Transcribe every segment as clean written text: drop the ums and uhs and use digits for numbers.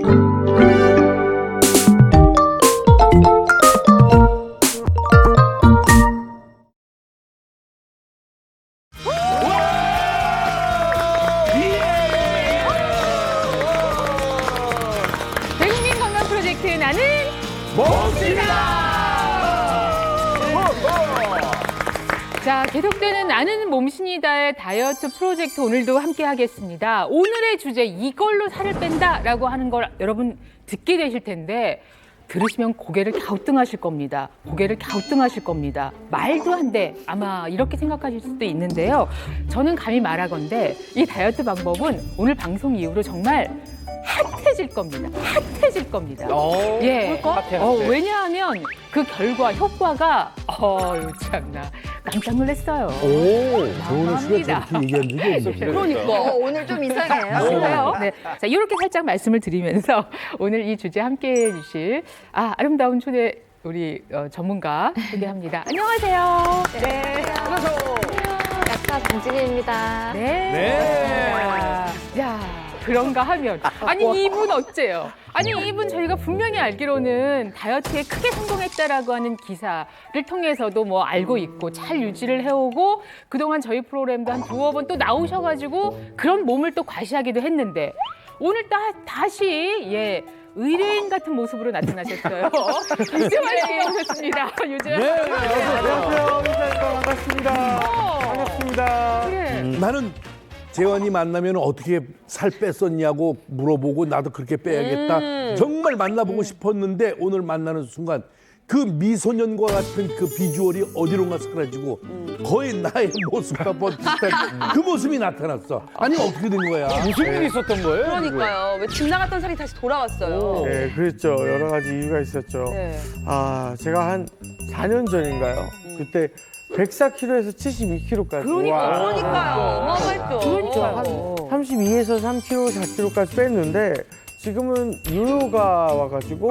대국민 건강 프로젝트 나는 몸쓰다. 자, 계속되는 나는 몸신이다의 다이어트 프로젝트 오늘도 함께 하겠습니다. 오늘의 주제 이걸로 살을 뺀다라고 하는 걸 여러분 듣게 되실 텐데 들으시면 고개를 갸우뚱하실 겁니다. 고개를 갸우뚱하실 겁니다. 말도 안 돼. 아마 이렇게 생각하실 수도 있는데요. 저는 감히 말하건대 이 다이어트 방법은 오늘 방송 이후로 정말 핫해질 겁니다. 핫해질 겁니다. 예. 왜냐하면 그 결과, 효과가 참나 깜짝 놀랐어요. 조은호 씨가 저렇게 얘기한 적이 없는데. 그러니까. 오늘 좀 이상해요. 그래요? 네. 자, 이렇게 살짝 말씀을 드리면서 오늘 이 주제 함께해 주실 아름다운 초대 우리 전문가 소개합니다. 안녕하세요. 네. 약사 강진희입니다. 네. 야, 그런가 하면 아니 이분 어째요? 아니 이분 저희가 분명히 알기로는 다이어트에 크게 성공했다라고 하는 기사를 통해서도 뭐 알고 있고 잘 유지를 해오고 그동안 저희 프로그램도 한 두어 번 또 나오셔가지고 그런 몸을 또 과시하기도 했는데 오늘 다시 의뢰인 같은 모습으로 나타나셨어요. 유재환 씨가 오셨습니다. 유재환 씨. 안녕하세요. 반갑습니다. 반갑습니다. 그래. 나는 재환이 만나면 어떻게 살 뺐었냐고 물어보고 나도 그렇게 빼야겠다. 정말 만나보고 싶었는데 오늘 만나는 순간 그 미소년과 같은 그 비주얼이 어디론가 사라지고 거의 나의 모습과 비슷한 그 모습이 나타났어. 아니 어떻게 된 거야? 무슨 일이 있었던 거예요? 그러니까요. 왜 집 나갔던 살이 다시 돌아왔어요? 네, 그랬죠. 여러 가지 이유가 있었죠. 네. 제가 한 4년 전인가요? 그때 104kg에서 72kg까지. 그러니까요. 어마어마했죠. 그러니까요. 32에서 3kg, 4kg까지 뺐는데 지금은 요요가 와가지고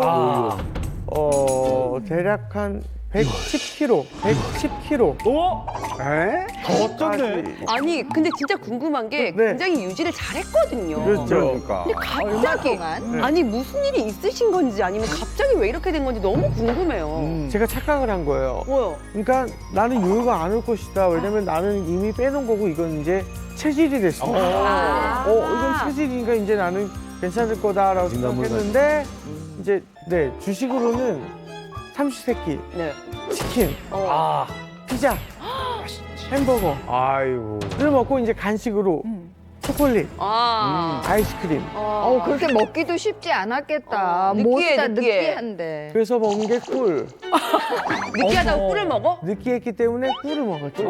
대략 한 110kg, 110kg. 더 어쩐데? 아니, 근데 진짜 궁금한 게 네. 굉장히 유지를 잘했거든요. 그렇죠. 근데 갑자기 아니 무슨 일이 있으신 건지 아니면 갑자기 왜 이렇게 된 건지 너무 궁금해요. 제가 착각을 한 거예요. 뭐요? 그러니까 나는 요요가 안 올 것이다. 왜냐면 나는 이미 빼놓은 거고 이건 이제 체질이 됐어. 이건 체질이니까 이제 나는 괜찮을 거다라고 생각했는데 이제 주식으로는 삼시세끼, 네. 치킨, 피자, 햄버거, 를 먹고 이제 간식으로 초콜릿, 아이스크림. 그렇게 먹기도 쉽지 않았겠다. 느끼해, 모두 다 느끼해. 느끼한데. 그래서 먹은 게 꿀. 느끼하다고 꿀을 먹어? 느끼했기 때문에 꿀을 먹었죠.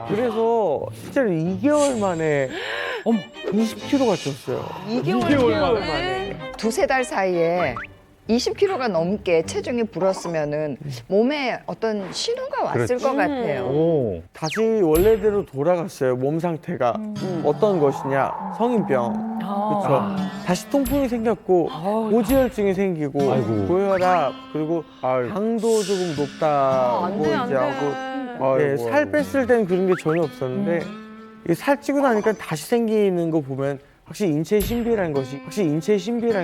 그래서 실제로 2개월 만에 20kg가 쪘어요. 2개월 만에. 두세 달 사이에 20kg가 넘게 체중이 불었으면은 몸에 어떤 신호가 왔을 것 같아요. 다시 원래대로 돌아갔어요. 몸 상태가 어떤 것이냐? 성인병. 그렇죠. 다시 통풍이 생겼고 고지혈증이 생기고 고혈압 그리고 당도 조금 높다고 안 돼, 안 이제 돼. 하고 살 뺐을 때는 그런 게 전혀 없었는데 이게 살 찌고 나니까 다시 생기는 거 보면 확실히 인체의 신비라는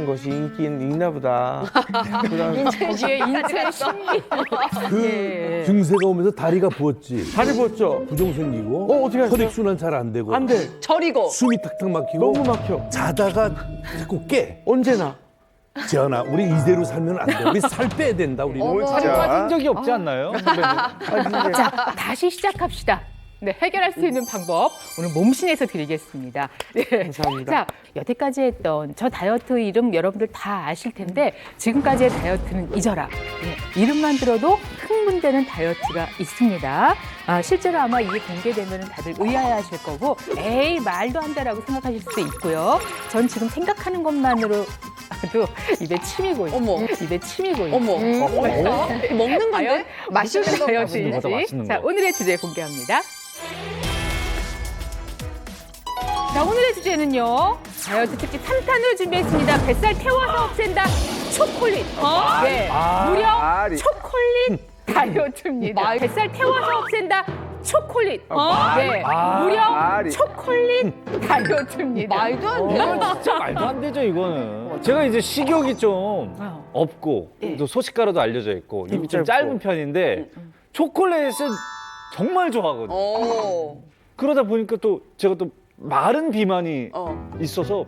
것이 인기는 있나 보다. 거기에 인체 신비. 그 증세가 오면서 다리가 부었지. 다리 부었죠? 부종 생기고 어떻게 하셨어요? 혈액순환 잘 안 되고 안 돼. 저리고. 숨이 탁탁 막히고 너무 막혀. 자다가 자꾸 깨. 언제나. 재환아, 우리 이대로 살면 안 돼. 우리 살 빼야 된다. 우리 살이 빠진 적이 없지 않나요? 자, 다시 시작합시다. 네, 해결할 수 있는 방법 오늘 몸신에서 드리겠습니다. 네. 감사합니다. 자, 여태까지 했던 저 다이어트 이름 여러분들 다 아실 텐데 지금까지의 다이어트는 잊어라. 네, 이름만 들어도 흥분되는 다이어트가 있습니다. 실제로 아마 이게 공개되면 다들 의아해하실 거고 에이 말도 안 돼라고 생각하실 수도 있고요. 전 지금 생각하는 것만으로도 입에 침이 고있어요. 어머. 입에 침이 고있어요. 어머. 먹는 건데? 맛있는 거 다이어트일지. 맛있는 거. 자, 오늘의 주제 공개합니다. 자, 오늘의 주제는요. 다이어트 특집 3탄을 준비했습니다. 뱃살 태워서 없앤다. 초콜릿. 네. 무려 초콜릿 다이어트입니다. 뱃살 태워서 없앤다. 초콜릿. 네, 말. 무려 초콜릿 다이어트입니다. 말도 안 돼. 이건 진짜 말도 안 되죠, 이거는. 제가 이제 식욕이 좀 없고, 또 소식가로도 알려져 있고, 입이 좀 짧은 편인데, 초콜릿은 정말 좋아하거든요. 그러다 보니까 또 제가 또 마른 비만이 있어서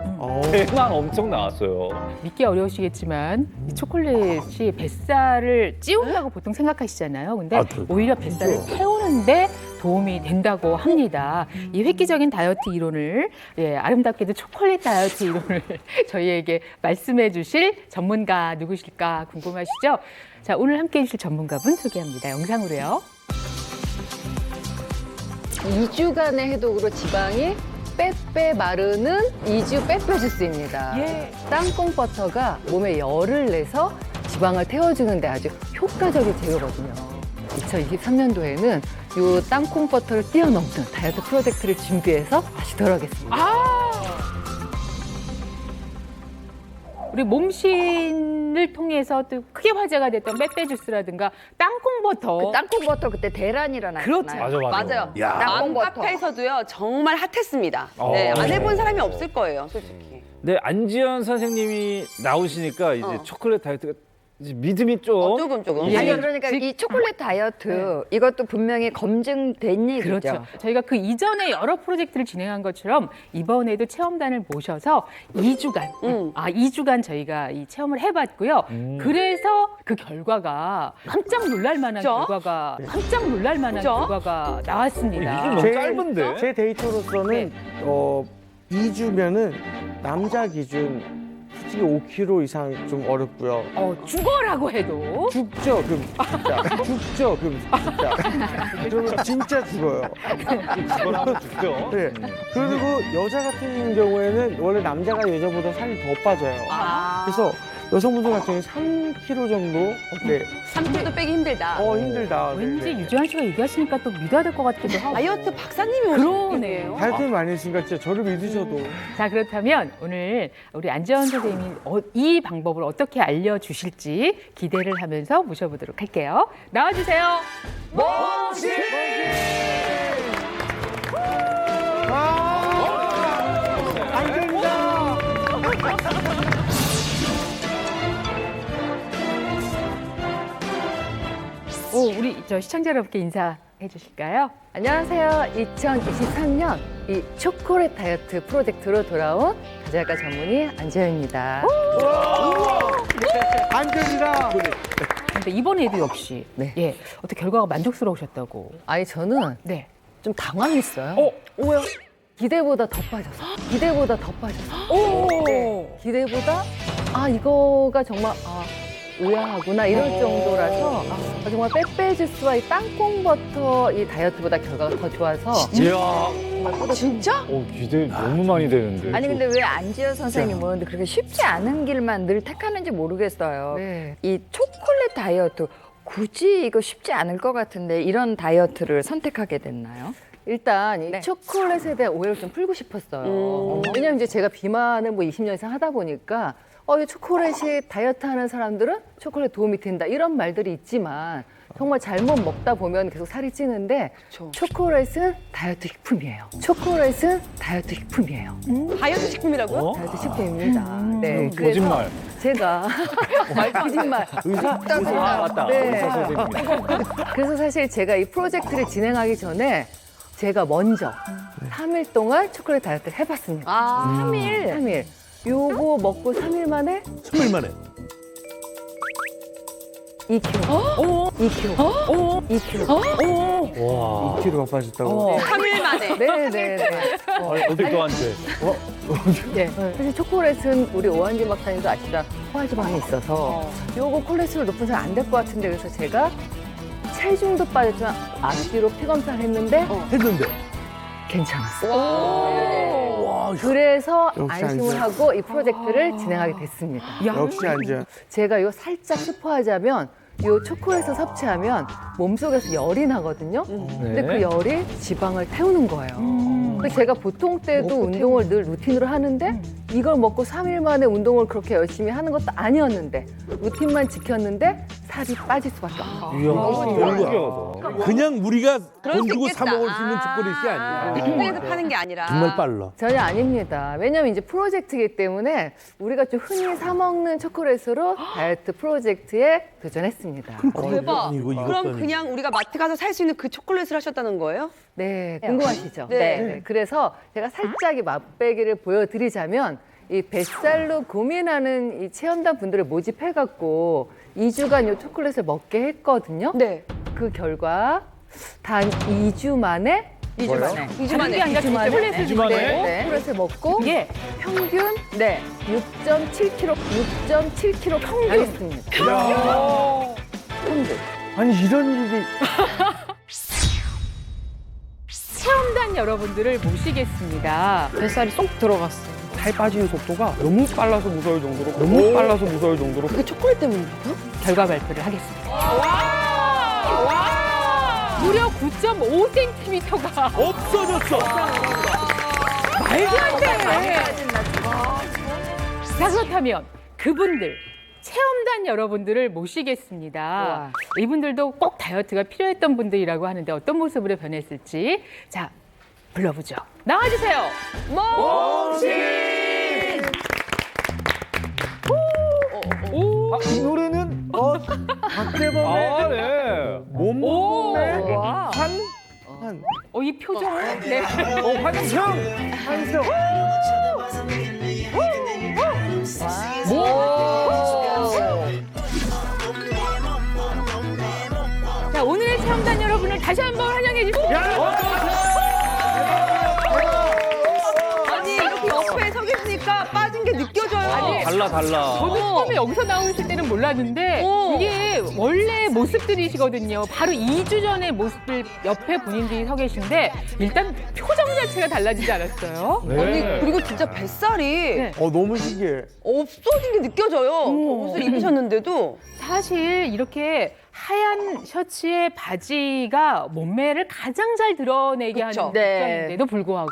배만 엄청 나왔어요. 믿기 어려우시겠지만 이 초콜릿이 뱃살을 찌운다고 보통 생각하시잖아요. 근데 아, 그렇죠. 오히려 뱃살을 태우는데 도움이 된다고 합니다. 이 획기적인 다이어트 이론을 아름답게도 초콜릿 다이어트 이론을 저희에게 말씀해 주실 전문가 누구실까 궁금하시죠? 자, 오늘 함께해 주실 전문가분 소개합니다. 영상으로요. 2주간의 해독으로 지방이 빼빼 마르는 2주 빼빼 주스입니다. 땅콩 버터가 몸에 열을 내서 지방을 태워주는데 아주 효과적인 재료거든요. 2023년도에는 이 땅콩 버터를 뛰어넘는 다이어트 프로젝트를 준비해서 다시 돌아오겠습니다. 우리 몸신을 통해서 또 크게 화제가 됐던 빼빼 주스라든가 땅콩 버터. 그 땅콩 버터 그때 대란이라 나왔잖아요. 그렇죠. 맞아요. 야. 땅콩 버터. 카페에서도요 정말 핫했습니다. 네, 안 해본 사람이 없을 거예요, 솔직히. 네, 안지연 선생님이 나오시니까 이제 초콜릿 다이어트가 이제 믿음이 좀. 조금. 아니 그러니까 이 초콜릿 다이어트 이것도 분명히 검증된 얘기죠. 그렇죠. 저희가 그 이전에 여러 프로젝트를 진행한 것처럼 이번에도 체험단을 모셔서 2주간 저희가 이 체험을 해봤고요. 그래서 그 결과가 깜짝 놀랄 만한 그죠? 결과가 나왔습니다. 이게 너무 짧은데? 제 데이터로서는 2주면은 남자 기준 솔직히 5kg 이상 좀 어렵고요. 죽어라고 해도 죽죠, 그럼 진짜. 죽죠, 그럼 진짜. 그러면 진짜 죽어요. 그걸 하면 죽죠. 네. 그리고 여자 같은 경우에는 원래 남자가 여자보다 살이 더 빠져요. 그래서 여성분들 같은 경우는 3kg 정도? 네. 3kg도 빼기 힘들다. 힘들다. 네, 왠지 네. 유지환 씨가 얘기하시니까 또 믿어야 될 것 같기도 하고. 다이어트 박사님이 그러네요. 오신 얘기예요. 다이어트를 많이 했으니까 진짜 저를 믿으셔도. 자, 그렇다면 오늘 우리 안재원 선생님이 이 방법을 어떻게 알려주실지 기대를 하면서 모셔보도록 할게요. 나와주세요. 우리 시청자 여러분께 인사해 주실까요? 안녕하세요. 2023년 이 초콜릿 다이어트 프로젝트로 돌아온 가정의학과 전문의 안재현입니다. 안전이다. 근데 이번에도 역시 네. 어떻게 결과가 만족스러우셨다고. 아니 저는 네. 좀 당황했어요. 왜요? 기대보다 더 빠져서. 네, 기대보다 이거가 정말 의아하구나 이럴 정도라서 정말 빼빼 주스와 이 땅콩 버터 이 다이어트보다 결과가 더 좋아서 이야. 진짜? 기대 너무 많이 되는데. 아니 근데 왜 안지현 선생님은 그렇게 쉽지 않은 길만 늘 택하는지 모르겠어요. 네. 이 초콜릿 다이어트 굳이 이거 쉽지 않을 것 같은데 이런 다이어트를 선택하게 됐나요? 일단 이 초콜릿에 대한 오해를 좀 풀고 싶었어요. 왜냐면 이제 제가 비만을 20년 이상 하다 보니까 이 초콜릿이 다이어트 하는 사람들은 초콜릿 도움이 된다 이런 말들이 있지만 정말 잘못 먹다 보면 계속 살이 찌는데 초콜릿은 다이어트 식품이에요. 다이어트 식품이라고요? 다이어트 식품입니다. 네, 그래서 거짓말. 제가 거짓말. 맞다. 네. 의사 선생님. 그래서 사실 제가 이 프로젝트를 진행하기 전에 제가 먼저 3일 동안 초콜릿 다이어트를 해봤습니다. 3일. 요거 먹고 3일 만에 3일 만에. 2kg. 2kg. 와. 2kg가 빠졌다고. 3일 만에. 네네네. 어딜 또 안 돼. 네. 사실 초콜릿은 우리 오한진 박사님도 아시다 포화지방이 있어서 요거 콜레스테롤 높은 사람 안 될 것 같은데 그래서 제가 체중도 빠졌지만 앞뒤로 피 검사를 했는데 했는데. 괜찮았어요. 와, 그래서 역시 안심을 안지현. 하고 이 프로젝트를 진행하게 됐습니다. 역시 안전. 제가 이거 살짝 스포하자면 이 초콜릿을 섭취하면 몸속에서 열이 나거든요. 근데 그 열이 지방을 태우는 거예요. 근데 제가 보통 때도 운동을 늘 루틴으로 하는데 이걸 먹고 3일 만에 운동을 그렇게 열심히 하는 것도 아니었는데 루틴만 지켰는데 살이 빠질 수밖에 없어요. 이야, 신기하다. 그냥 우리가 그럴 돈 수 주고 있겠다. 사 먹을 수 있는 초콜릿이 아니야. 식당에서 파는 게 아니라. 정말 빨라. 전혀 아닙니다. 왜냐면 이제 프로젝트이기 때문에 우리가 좀 흔히 사 먹는 초콜릿으로 다이어트 프로젝트에 도전했습니다. 대박. 이거 그럼 이것도 그냥 우리가 마트 가서 살 수 있는 그 초콜릿을 하셨다는 거예요? 네, 궁금하시죠? 네. 그래서 제가 살짝 이 맛배기를 보여드리자면 이 뱃살로 고민하는 이 체험단 분들을 모집해갖고 2주간 이 초콜릿을 먹게 했거든요. 네. 그 결과 단 2주 만에 2주 만에. 2주 다른 게 아니라 만에 초콜릿을 이주 만에? 네, 초콜릿을 먹고 예. 평균 네. 6.7kg 평균. 평균. 아니 이런 일이 체험단 여러분들을 모시겠습니다. 뱃살이 쏙 들어갔어요. 살 빠지는 속도가 너무 빨라서 무서울 정도로 너무 빨라서 무서울 정도로 그게 초콜릿 때문이에요? 결과 발표를 하겠습니다. 무려 9.5cm가 없어졌어. 말도 안 돼. 자, 그렇다면 그분들 체험단 여러분들을 모시겠습니다. 우와. 이분들도 꼭 다이어트가 필요했던 분들이라고 하는데 어떤 모습으로 변했을지 자 불러보죠. 나와주세요. 이 노래는 박재범의 아, 네. 몸매 와. 한 이 표정을 네. 환승! 한성 자, 오늘의 체험단 여러분을 다시 한번 환영해 주시죠. 아니 이렇게 옆에 서 계시니까 빠진 게 느껴져요. 아니, 달라. 저도 처음에 여기서 나오실 때는 몰랐는데 이게 원래 모습들이시거든요. 바로 2주 전의 모습을 옆에 본인들이 서 계신데 일단 표정 자체가 달라지지 않았어요? 아니 네. 그리고 진짜 뱃살이 네. 너무 신기해. 없어진 게 느껴져요. 옷을 입으셨는데도. 사실 이렇게 하얀 셔츠에 바지가 몸매를 가장 잘 드러내게 그쵸. 하는 네. 복장인데도 불구하고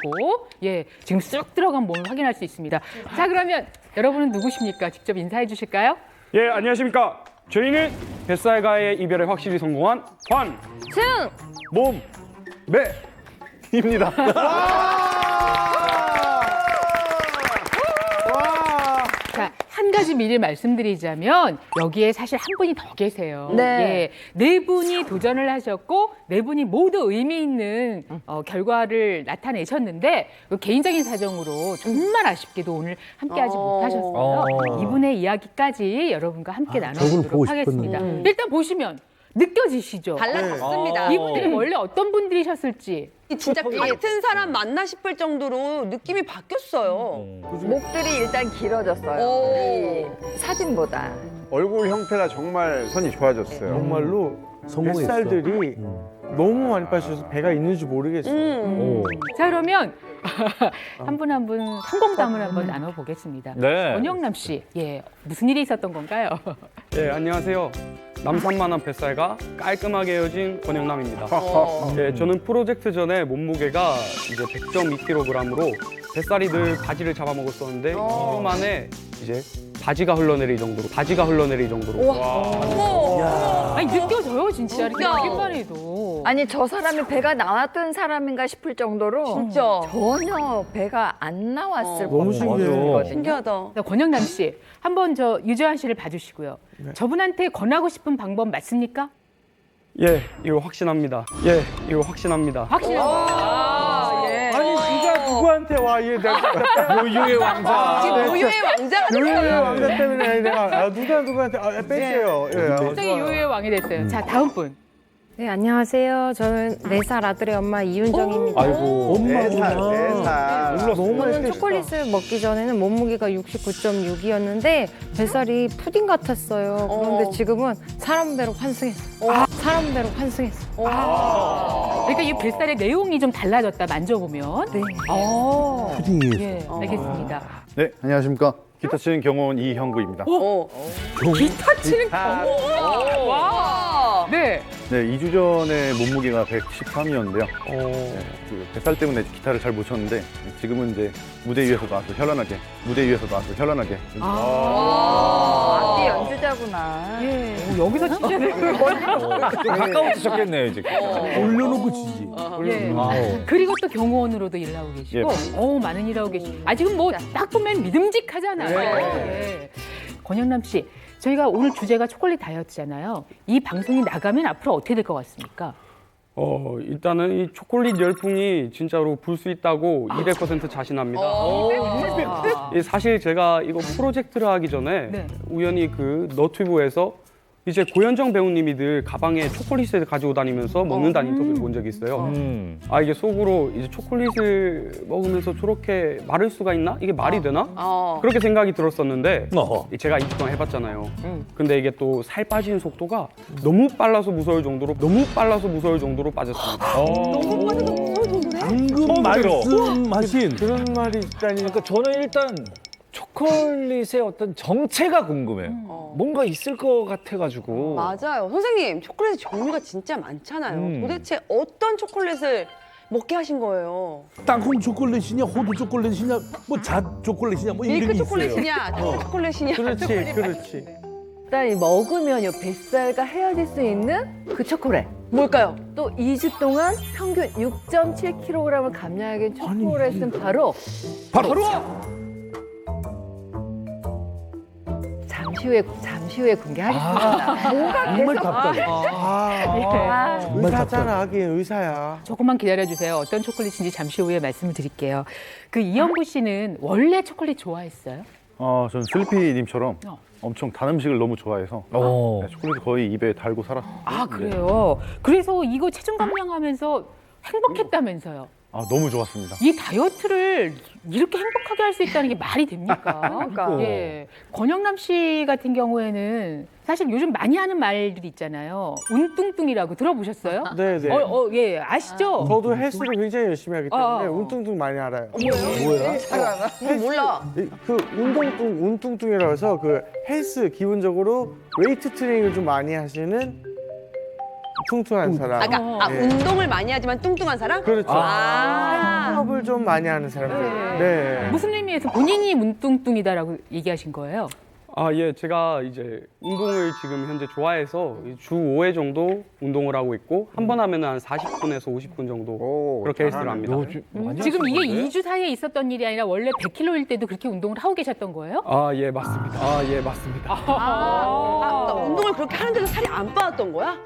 예 지금 쑥 들어간 몸을 확인할 수 있습니다. 자, 그러면 여러분은 누구십니까? 직접 인사해 주실까요? 예, 안녕하십니까. 저희는 뱃살과의 이별에 확실히 성공한 몸매입니다. 자, 한 가지 미리 말씀드리자면 여기에 사실 한 분이 더 계세요. 네. 예, 네 분이 도전을 하셨고 네 분이 모두 의미 있는 결과를 나타내셨는데 개인적인 사정으로 정말 아쉽게도 오늘 함께하지 못하셨어요. 이분의 이야기까지 여러분과 함께 저분을 보고 나눠보도록 하겠습니다. 싶었는데. 일단 보시면 느껴지시죠? 달라졌습니다. 이분들이 원래 어떤 분들이셨을지. 진짜 같은 사람 맞나 싶을 정도로 느낌이 바뀌었어요. 목들이 일단 길어졌어요. 오. 이 사진보다. 얼굴 형태가 정말 선이 좋아졌어요. 정말로 성공했어. 뱃살들이 너무 많이 빠져서 배가 있는지 모르겠어요. 자, 그러면 한 분 한 분 성공담을 한번 나눠보겠습니다. 네. 권영남 씨, 예, 무슨 일이 있었던 건가요? 예, 안녕하세요. 남산만한 뱃살과 깔끔하게 헤어진 권영남입니다. 예, 저는 프로젝트 전에 몸무게가 이제 100.2kg으로 뱃살이 늘 바지를 잡아먹었었는데 2주 만에 이제 바지가 흘러내릴 정도로. 아니, 느껴져요, 진짜. 이렇게 진짜. 보기만 해도. 아니 저 사람이 배가 나왔던 사람인가 싶을 정도로 진짜. 전혀 배가 안 나왔을 너무 신기해요. 신기하다. 자, 권영남 씨, 한번 저 유재환 씨를 봐주시고요. 저분한테 권하고 싶은 방법 맞습니까? 예, 이거 확신합니다. 예. 아니 네가 누구한테 와? 얘 내가 요요의 왕자. 지금 노유의 왕자가 요요의 됐어요. 왕자 때문에 내가 누구한테 뺄게요. 예, 갑자기 요요의 왕이 됐어요. 자, 다음 분. 네, 안녕하세요. 저는 4살 아들의 엄마 이윤정입니다. 아이고. 엄마구나. 네 살. 저는 초콜릿을 먹기 전에는 몸무게가 69.6이었는데 뱃살이 푸딩 같았어요. 그런데 지금은 사람대로 환승했어요. 사람대로 환승했어요. 그러니까 이 뱃살의 내용이 좀 달라졌다, 만져보면. 네. 푸딩이 예, 알겠습니다. 네, 안녕하십니까. 기타 치는 경호원 이형구입니다. 기타 치는 와. 네. 네, 2주 전에 몸무게가 113이었는데요. 그 뱃살 때문에 기타를 잘 못 쳤는데 지금은 이제 무대 위에서 나와서 현란하게, 악기 연주자구나. 여기서 진짜 가까워 치셨겠네요, 이제. 올려놓고 치지. 예. 그리고 또 경호원으로도 일하고 계시고, 많은 일하고 계시고, 지금 뭐 딱 보면 믿음직하잖아요. 예. 권영남 씨, 저희가 오늘 주제가 초콜릿 다이어트잖아요. 이 방송이 나가면 앞으로 어떻게 될 것 같습니까? 일단은 이 초콜릿 열풍이 진짜로 불 수 있다고 200% 자신합니다. 사실 제가 이거 프로젝트를 하기 전에 네. 우연히 그 너튜브에서 이제 고현정 배우님이 늘 가방에 초콜릿을 가지고 다니면서 먹는다는 인터뷰를 본 적이 있어요. 이게 속으로 이제 초콜릿을 먹으면서 저렇게 마를 수가 있나? 이게 말이 되나? 그렇게 생각이 들었었는데 제가 2주 동안 해봤잖아요. 근데 이게 또 살 빠지는 속도가 너무 빨라서 무서울 정도로 빠졌습니다. 너무 빠져서 무서울 정도네. 방금 말씀하신 그런 말이 있다니. 그러니까 저는 일단 초콜릿의 어떤 정체가 궁금해요. 뭔가 있을 것 같아가지고. 맞아요. 선생님, 초콜릿 종류가 진짜 많잖아요. 도대체 어떤 초콜릿을 먹게 하신 거예요? 땅콩 초콜릿이냐, 호두 초콜릿이냐, 뭐 잣 초콜릿이냐, 뭐 밀크 이름이 있어요. 초콜릿이냐, 초코 초콜릿이냐. 그렇지, 그렇지. 일단 이 먹으면요 뱃살과 헤어질 수 있는 그 초콜릿. 뭘까요? 또 2주 동안 평균 6.7kg을 감량하게 된 초콜릿은 바로 잠시 후에 공개하겠습니다. 뭔가 정말 계속 답답해. 의사잖아, 하긴 의사야. 조금만 기다려주세요. 어떤 초콜릿인지 잠시 후에 말씀을 드릴게요. 그 이영구 씨는 원래 초콜릿 좋아했어요? 저는 슬리피님처럼 엄청 단 음식을 너무 좋아해서 네, 초콜릿 거의 입에 달고 살았어요. 그래요? 그래서 이거 체중 감량하면서 행복했다면서요? 너무 좋았습니다. 이 다이어트를 이렇게 행복하게 할 수 있다는 게 말이 됩니까? 그러니까. 예. 권영남 씨 같은 경우에는 사실 요즘 많이 하는 말들이 있잖아요. 운뚱뚱이라고 들어보셨어요? 네, 네. 예, 아시죠? 저도 헬스를 굉장히 열심히 하기 때문에 어. 운뚱뚱 많이 알아요. 뭐야? 몰라. 그 운뚱뚱이라고 해서 그 헬스 기본적으로 웨이트 트레이닝을 좀 많이 하시는 퉁퉁한 사람. 그러니까 네. 운동을 많이 하지만 뚱뚱한 사람? 그렇죠. 아. 사업을 좀 많이 하는 사람들. 네. 무슨 의미에서 본인이 운뚱뚱이다라고 얘기하신 거예요? 예, 제가 이제 운동을 지금 현재 좋아해서 주 5회 정도 운동을 하고 있고 한 번 하면 한 40분에서 50분 정도 그렇게 헬스를 합니다. 지금 이게 2주 사이에 있었던 일이 아니라 원래 100kg일 때도 그렇게 운동을 하고 계셨던 거예요? 예, 맞습니다. 예, 맞습니다. 그러니까 운동을 그렇게 하는데도 살이 안 빠졌던 거야?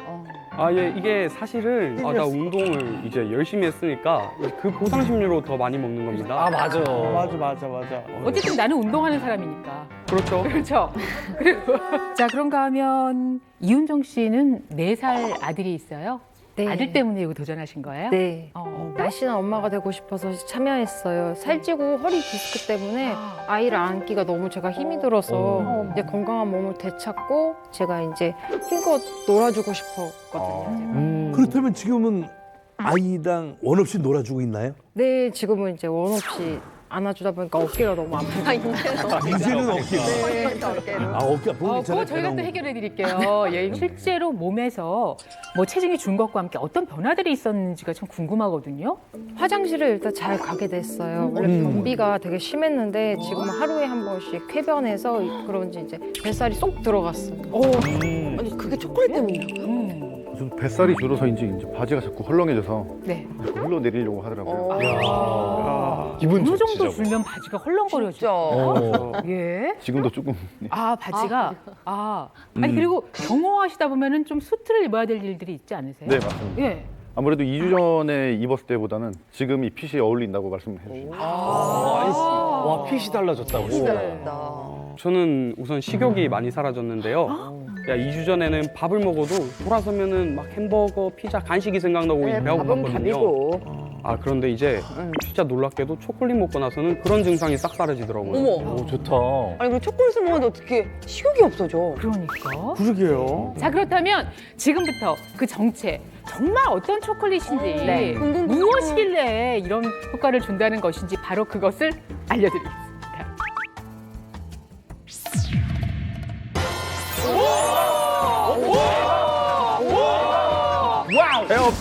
예, 이게 사실은 나 운동을 이제 열심히 했으니까 그 보상 심리로 더 많이 먹는 겁니다. 맞아. 맞아. 어쨌든 나는 운동하는 사람이니까. 그렇죠. 그렇죠. 그리고 자, 그런가 하면 이윤정 씨는 4살 아들이 있어요. 네. 아들 때문에 이거 도전하신 거예요? 네. 어. 날씬한 엄마가 되고 싶어서 참여했어요. 살찌고 허리 디스크 때문에 아이를 안기가 너무 제가 힘이 들어서 이제 건강한 몸을 되찾고 제가 이제 힘껏 놀아주고 싶었거든요. 그렇다면 지금은 아이랑 원 없이 놀아주고 있나요? 네, 지금은 이제 원 없이 안아주다 보니까 어깨가 너무 아프죠. 이제는 어깨가. 어깨 아픈 거 그거 있잖아요. 저희가 또 해결해 드릴게요. 예, 실제로 몸에서 뭐 체중이 준 것과 함께 어떤 변화들이 있었는지가 참 궁금하거든요. 화장실을 일단 잘 가게 됐어요. 원래 변비가 되게 심했는데 지금은 하루에 한 번씩 쾌변해서 그런지 이제 뱃살이 쏙 들어갔어요. 아니 그게 초콜릿 때문이라고요? 저도 뱃살이 줄어서인지 이제 바지가 자꾸 헐렁해져서 네. 자꾸 흘러내리려고 하더라고요. 기분 어느 좋지. 정도 줄면 바지가 헐렁거려져. 진짜. 예. 지금도 조금 바지가. 아니 그리고 경호하시다 보면은 좀 수트를 입어야 될 일들이 있지 않으세요? 네, 맞습니다. 예. 아무래도 2주 전에 입었을 때보다는 지금 이 핏이 어울린다고 말씀해 주시죠. 와, 핏이 달라졌다고. 저는 우선 식욕이 많이 사라졌는데요. 2주 전에는 밥을 먹어도 돌아서면은 막 햄버거, 피자, 간식이 생각나고 배가 밥은 고팠거든요. 밥이고. 그런데 이제 진짜 놀랍게도 초콜릿 먹고 나서는 그런 증상이 싹 사라지더라고요. 어머. 오, 좋다. 아니 그럼 초콜릿을 먹었는데 어떻게 식욕이 없어져? 그러니까. 그러게요. 자, 그렇다면 지금부터 그 정체, 정말 어떤 초콜릿인지, 무엇이길래 이런 효과를 준다는 것인지 바로 그것을 알려드리겠습니다.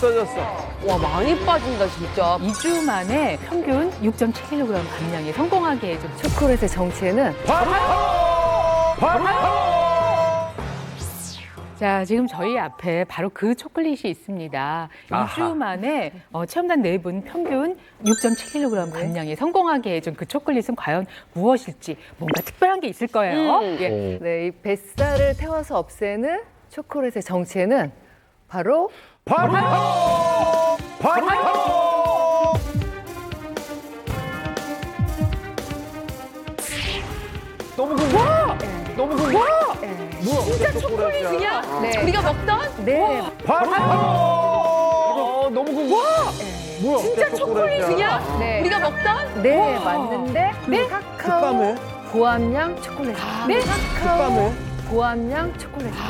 없어졌어. 와, 많이 빠진다, 진짜. 2주 만에 평균 6.7kg 감량에 성공하게 해준 초콜릿의 정체는 자, 지금 저희 앞에 바로 그 초콜릿이 있습니다. 2주 만에 체험단 4분 평균 6.7kg 감량에 성공하게 해준 그 초콜릿은 과연 무엇일지 뭔가 특별한 게 있을 거예요. 예. 네, 이 뱃살을 태워서 없애는 초콜릿의 정체는 바로 너무 궁금해. 너무 궁금해. 진짜 초콜릿이냐? 네. 우리가 먹던? 네, 너무 궁금해. 진짜 초콜릿이냐? 네. 우리가 먹던? 네, 맞는데 카카오 고함량 초콜릿입니다. 네? 카카오 고함량 초콜릿입니다.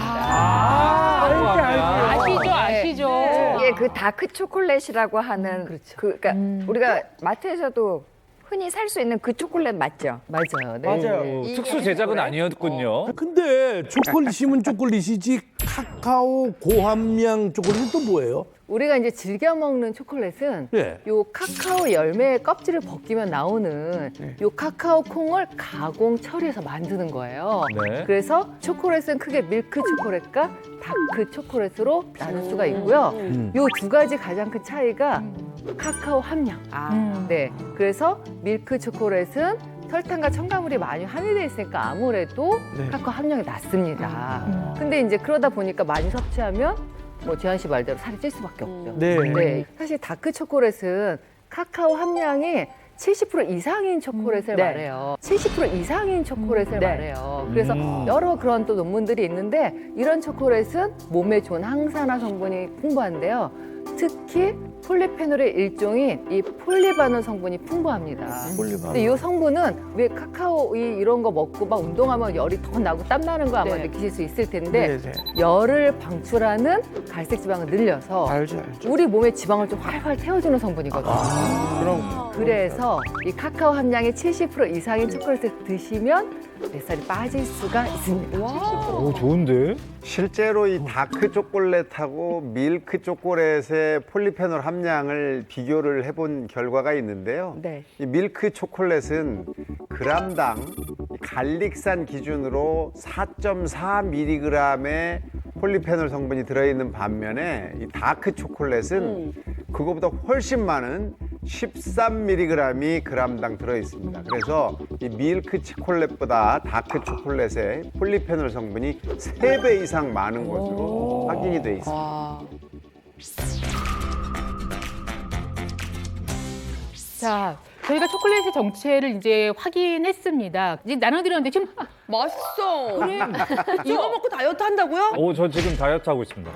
아시죠? 이게 그 다크 초콜릿이라고 하는 그러니까 우리가 마트에서도 흔히 살 수 있는 그 초콜릿 맞죠? 맞아요. 네. 맞아요. 특수 제작은 아니었군요. 근데 초콜릿이면 초콜릿이지 카카오 고함량 초콜릿은 또 뭐예요? 우리가 이제 즐겨 먹는 초콜릿은 예. 요 카카오 열매의 껍질을 벗기면 나오는 요 카카오 콩을 가공 처리해서 만드는 거예요. 네. 그래서 초콜릿은 크게 밀크 초콜릿과 다크 초콜릿으로 나눌 수가 있고요. 요 두 가지 가장 큰 차이가 카카오 함량. 네. 그래서 밀크 초콜릿은 설탕과 첨가물이 많이 함유되어 있으니까 아무래도 카카오 함량이 낮습니다. 근데 이제 그러다 보니까 많이 섭취하면 뭐 재한 씨 말대로 살이 찔 수밖에 없죠. 네. 사실 다크 초콜릿은 카카오 함량이 70% 이상인 초콜릿을 말해요. 70% 이상인 초콜릿을 말해요. 그래서 여러 그런 또 논문들이 있는데 이런 초콜릿은 몸에 좋은 항산화 성분이 풍부한데요. 특히 폴리페놀의 일종인 이 폴리바놀 성분이 풍부합니다. 근데 이 성분은 왜 카카오 이런 거 먹고 막 운동하면 열이 더 나고 땀 나는 거 아마 느끼실 수 있을 텐데 열을 방출하는 갈색 지방을 늘려서 알죠. 우리 몸의 지방을 좀 활활 태워주는 성분이거든요. 그럼 그래서 이 카카오 함량이 70% 이상인 초콜릿을 드시면 뱃살이 빠질 수가 있습니다. 오, 좋은데? 실제로 이 다크 초콜릿하고 밀크 초콜릿의 폴리페놀 함량을 비교를 해본 결과가 있는데요. 네. 이 밀크 초콜릿은 그람당 갈릭산 기준으로 4.4mg의 폴리페놀 성분이 들어있는 반면에 이 다크 초콜릿은 그거보다 훨씬 많은 13mg이 그람당 들어있습니다. 그래서 이 밀크 초콜릿보다 다크 초콜릿의 폴리페놀 성분이 3배 이상 많은 것으로 확인이 돼 있습니다. 자, 저희가 초콜릿의 정체를 이제 확인했습니다. 이제 나눠드렸는데 지금 맛있어. 그래. 이거 먹고 다이어트 한다고요? 오, 저 지금 다이어트 하고 있습니다.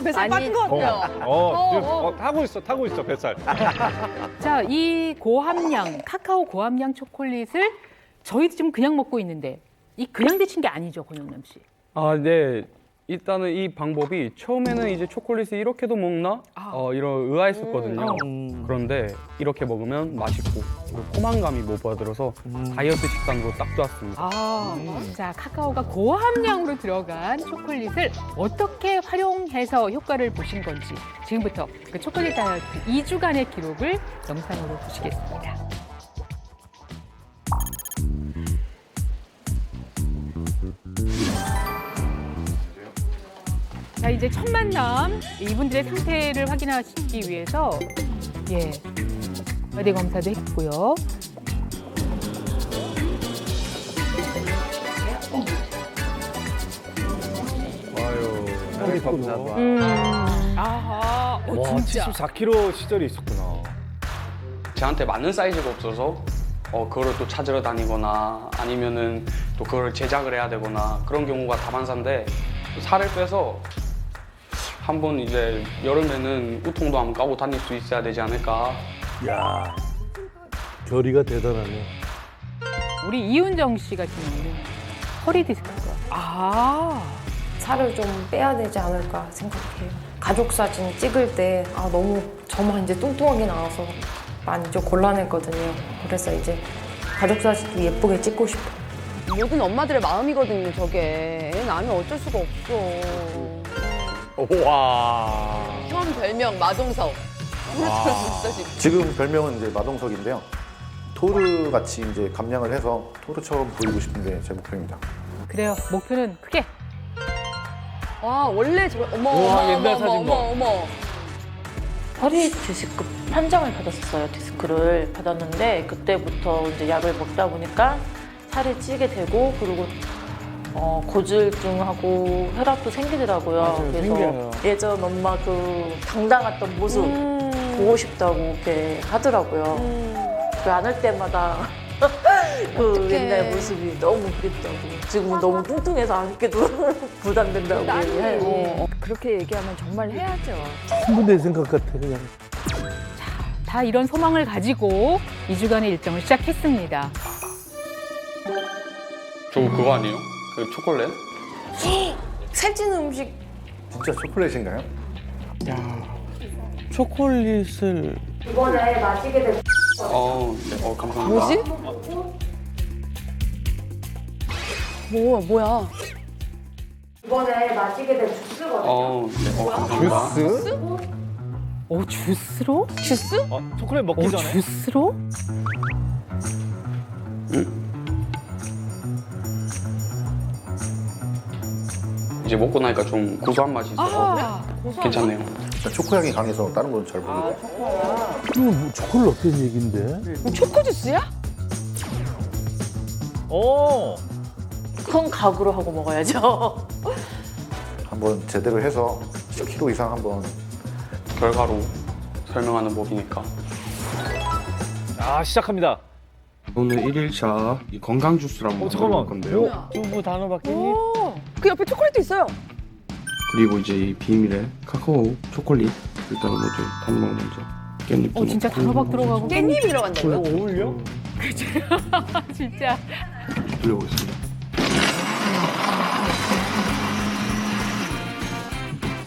뱃살 빠진 것 같아요. 지금 타고 있어, 뱃살. 자, 이 고함량 카카오 고함량 초콜릿을 저희도 지금 그냥 먹고 있는데 이 그냥 데친 게 아니죠, 권영남 씨. 아, 네. 일단은 이 방법이 처음에는 이제 초콜릿을 이렇게도 먹나? 이런 의아했었거든요. 그런데 이렇게 먹으면 맛있고 그리고 포만감이 모아들어서 다이어트 식단으로 딱 좋았습니다. 자, 카카오가 고함량으로 들어간 초콜릿을 어떻게 활용해서 효과를 보신 건지 지금부터 그 초콜릿 다이어트 2주간의 기록을 영상으로 보시겠습니다. 자, 이제 첫 만남 이분들의 상태를 확인하시기 위해서 어디 검사도 했고요. 혈액 검사도 아하, 와, 진짜. 74kg 시절이 있었구나. 저한테 맞는 사이즈가 없어서 그거를 또 찾으러 다니거나 아니면은 또 그걸 제작을 해야 되거나 그런 경우가 다반사인데 살을 빼서 한번 이제 여름에는 우통도 한번 까고 다닐 수 있어야 되지 않을까. 야, 결의가 대단하네. 우리 이윤정 씨 같은 경우는 허리 디스크가. 살을 좀 빼야 되지 않을까 생각해요. 가족 사진 찍을 때 너무 저만 이제 뚱뚱하게 나와서 많이 좀 곤란했거든요. 그래서 이제 가족 사진도 예쁘게 찍고 싶어요. 모든 엄마들의 마음이거든요, 저게. 애 낳으면 어쩔 수가 없어. 와. 형 별명 마동석. 들었어 지금. 지금 별명은 이제 마동석인데요. 토르 같이 이제 감량을 해서 토르처럼 보이고 싶은 게 제 목표입니다. 그래요. 목표는 크게. 와 원래 저 어머 우와, 어머 옛날 어머 사진 어머 어머. 허리 디스크 판정을 받았었어요. 디스크를 받았는데 그때부터 이제 약을 먹다 보니까 살이 찌게 되고 그리고 고질증하고 혈압도 생기더라고요. 맞아요, 그래서 생겨요. 예전 엄마 그 당당했던 모습 보고 싶다고 이렇게 하더라고요. 그 안 할 때마다 그 어떡해. 옛날 모습이 너무 그립다고. 지금은 너무 뚱뚱해서 안 입기도 부담된다고 얘기해요. 그렇게 얘기하면 정말 해야죠. 전부 내 생각 같아 그냥. 다 이런 소망을 가지고 2주간의 일정을 시작했습니다. 저거 그거 아니에요? 그 초콜릿? 살찌는 음식 진짜 초콜릿인가요? 초콜릿을 이번에 마시게 될 네. 감사합니다. 뭐지? 뭐야? 이번에 마시게 될 주스거든요. 네. 감사합니다. 주스? 주스로? 주스? 초콜릿 먹기 전에. 주스로? 이제 먹고 나니까 좀 고소한 맛이 있어서 괜찮네요. 초코향이 강해서 다른 건 잘 모르고. 그럼 뭐 초콜릿 어떤 얘기인데? 초코 주스야? 오. 큰 각으로 하고 먹어야죠. 한번 제대로 해서 10kg 이상 한번. 결과로 설명하는 법이니까. 아, 시작합니다. 오늘 1일차 건강 주스를 한번 잠깐만. 먹을 건데요. 두부 단어 바뀌니? 그 옆에 초콜릿도 있어요. 그리고 이제 이 비밀의 카카오 초콜릿 일단 먼저 단호박 먼저 깻잎도 진짜 넣고 단호박 들어가고. 깻잎이 들어간다고요? 어울려? 진짜. 돌려보겠습니다.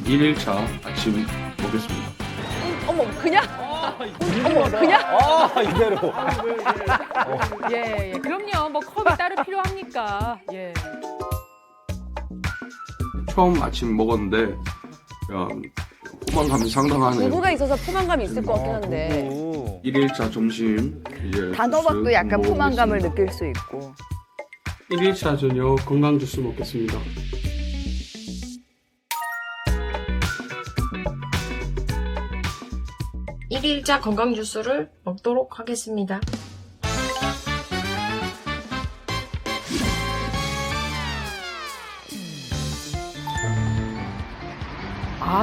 일일차 아침 먹겠습니다. 어머 그냥? 어머 그냥? 아, 이대로. 예. 그럼요. 뭐 컵이 따로 필요합니까? 예. 처음 아침 먹었는데 그냥 포만감이 상당하네요. 두부가 있어서 포만감이 있을 것 같긴 한데. 1일차 점심 이제 단호박도 주스 약간 포만감을 먹어보겠습니다. 느낄 수 있고. 1일차 저녁 건강 주스 먹겠습니다. 일일자 건강 주스를 먹도록 하겠습니다.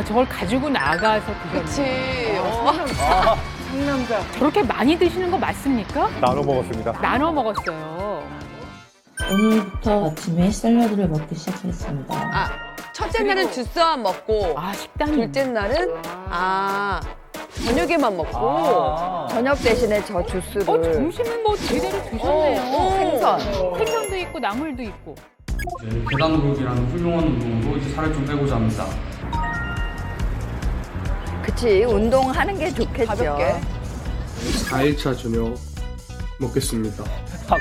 저걸 가지고 나가서 드셨네. 그치. 상남자. 저렇게 많이 드시는 거 맞습니까? 나눠 먹었습니다. 나눠 먹었어요. 오늘부터 아침에 샐러드를 먹기 시작했습니다. 첫째 날은 주스만 먹고 식단이. 둘째 날은 저녁에만 먹고 저녁 대신에 저 주스를. 점심은 뭐 제대로 드셨네요. 생선. 생선도 있고 나물도 있고. 계단 오르기라는 훌륭한 운동으로 이제 살을 좀 빼고자 합니다. 그치, 운동하는 게 좋겠죠. 가볍게. 4일차 저녁 먹겠습니다.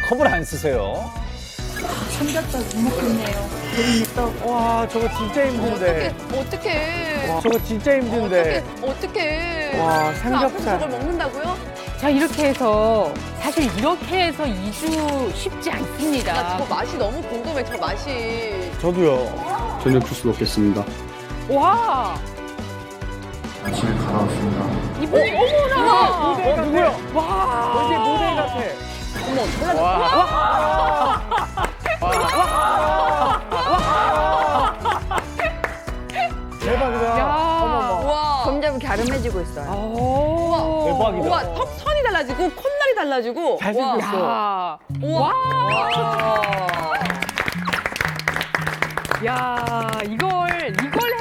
컵을 안 쓰세요. 삼겹살 못 먹겠네요. 와, 저거 진짜 힘든데. 어떡해. 저거 진짜 힘든데. 어떡해. 와, 그 삼겹살. 앞에서 저걸 먹는다고요? 자, 이렇게 해서 사실 이렇게 해서 2주 쉽지 나 않습니다. 저거 맛이 너무 궁금해. 저 맛이. 저도요. 저녁 주스 먹겠습니다. 와, 아침에 갈아왔습니다. 이분이 어머나. 누구야? 와, 왠지 모델 같아. 어머, 달라졌어. 대박이다. 야. 와. 점점 갸름해지고 있어요. 오. 대박이다. 우와, 턱선이 달라지고 콧날이 달라지고. 잘생겼어. 야. 우와. 야, 이걸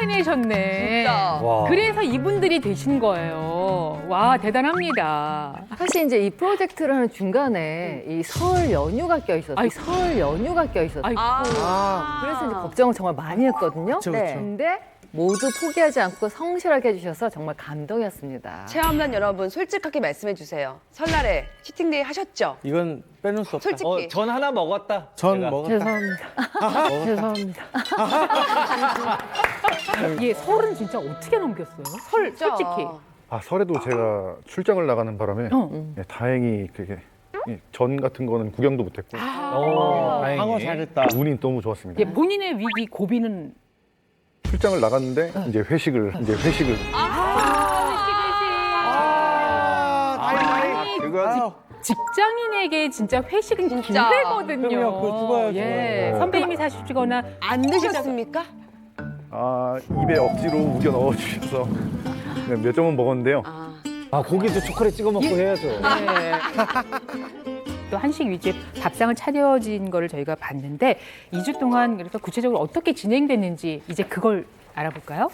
해내셨네. 진짜. 와. 그래서 이분들이 되신 거예요. 와, 대단합니다. 사실 이제 이 프로젝트를 하는 중간에 이 설 연휴가 껴있었어요. 아이고. 설 연휴가 껴있었어요. 아이고. 그래서 이제 걱정을 정말 많이 했거든요. 그쵸, 네. 그쵸. 근데 모두 포기하지 않고 성실하게 해주셔서 정말 감동이었습니다. 체험단 여러분 솔직하게 말씀해 주세요. 설날에 치팅데이 하셨죠? 이건 빼놓을 수 없다. 솔직히. 전 하나 먹었다. 전 제가. 먹었다. 죄송합니다. 죄송합니다. 예, 설은 진짜 어떻게 넘겼어요? 설 솔직히. 아, 설에도 제가 출장을 나가는 바람에 예, 다행히 그게 전 같은 거는 구경도 못했고 다행히. 방어 잘했다. 운이 너무 좋았습니다. 예, 본인의 위기 고비는 출장을 나갔는데 이제 회식을 직장인에게 진짜 회식은 진짜. 기회거든요. 그럼요, 그거 죽어야죠. 예, 선배님이 사주시거나 안 드셨습니까? 아, 입에 억지로 우겨 넣어 주셔서 몇 점은 먹었는데요. 고기도 초콜릿 찍어 먹고 해야죠. 네. 또 한식 위주의 밥상을 차려진 거를 저희가 봤는데 2주 동안 그래서 구체적으로 어떻게 진행됐는지 이제 그걸 알아볼까요?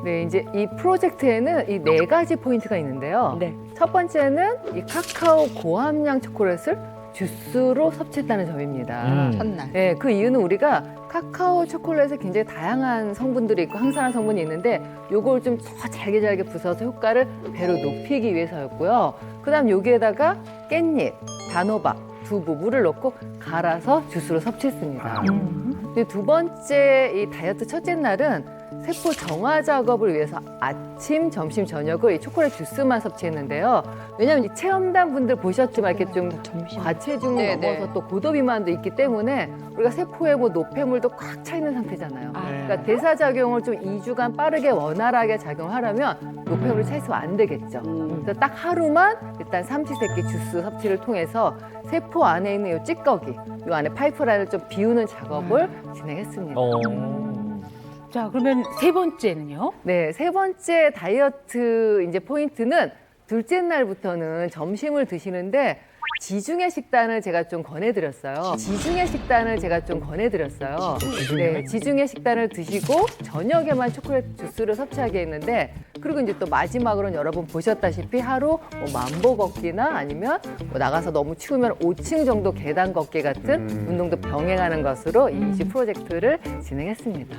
네, 이제 이 프로젝트에는 이 4가지 포인트가 있는데요. 네. 첫 번째는 이 카카오 고함량 초콜릿을 주스로 섭취했다는 점입니다. 첫날. 네, 그 이유는 우리가 카카오 초콜릿에 굉장히 다양한 성분들이 있고 항산화 성분이 있는데 요걸 좀 더 잘게 부숴서 효과를 배로 높이기 위해서였고요. 그다음 여기에다가 깻잎, 단호박, 두부, 물을 넣고 갈아서 주스로 섭취했습니다. 근데 두 번째 이 다이어트 첫째 날은 세포 정화 작업을 위해서 아침, 점심, 저녁을 이 초콜릿 주스만 섭취했는데요. 왜냐하면 이 체험단 분들 보셨지만 이렇게 좀 과체중 넘어서 또 고도비만도 있기 때문에 우리가 세포에 뭐 노폐물도 꽉 차 있는 상태잖아요. 그러니까 대사 작용을 좀 2주간 빠르게 원활하게 작용하려면 노폐물이 차 있으면 안 되겠죠. 그래서 딱 하루만 일단 삼시세끼 주스 섭취를 통해서 세포 안에 있는 이 찌꺼기, 이 안에 파이프라인을 좀 비우는 작업을 진행했습니다. 자, 그러면 세 번째는요? 네, 세 번째 다이어트 이제 포인트는 둘째 날부터는 점심을 드시는데 지중해 식단을 제가 좀 권해드렸어요. 네, 지중해 식단을 드시고 저녁에만 초콜릿 주스를 섭취하게 했는데 그리고 이제 또 마지막으로는 여러분 보셨다시피 하루 뭐 만보 걷기나 아니면 뭐 나가서 너무 추우면 5층 정도 계단 걷기 같은 운동도 병행하는 것으로 이 프로젝트를 진행했습니다.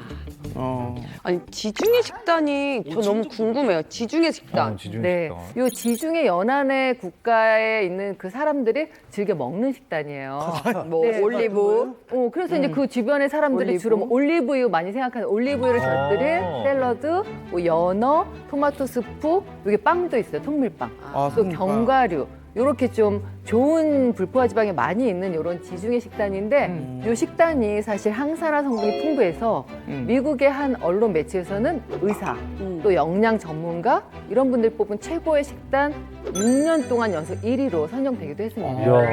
아니 지중해 식단이 저 너무 궁금해요. 지중해 식단. 네, 요 지중해 연안의 국가에 있는 그 사람들이 즐겨 먹는 식단이에요. 뭐 올리브. 그래서 이제 그 주변의 사람들이 올리브? 주로 뭐 올리브유 많이 생각하는 올리브유를 곁들인 샐러드, 뭐 연어, 토마토 스프, 여기 빵도 있어요. 통밀빵. 또 통밀빵. 견과류. 요렇게 좀 좋은 불포화 지방이 많이 있는 이런 지중해 식단인데 이 식단이 사실 항산화 성분이 풍부해서 미국의 한 언론 매체에서는 의사 또 영양 전문가 이런 분들 뽑은 최고의 식단 6년 동안 연속 1위로 선정되기도 했습니다.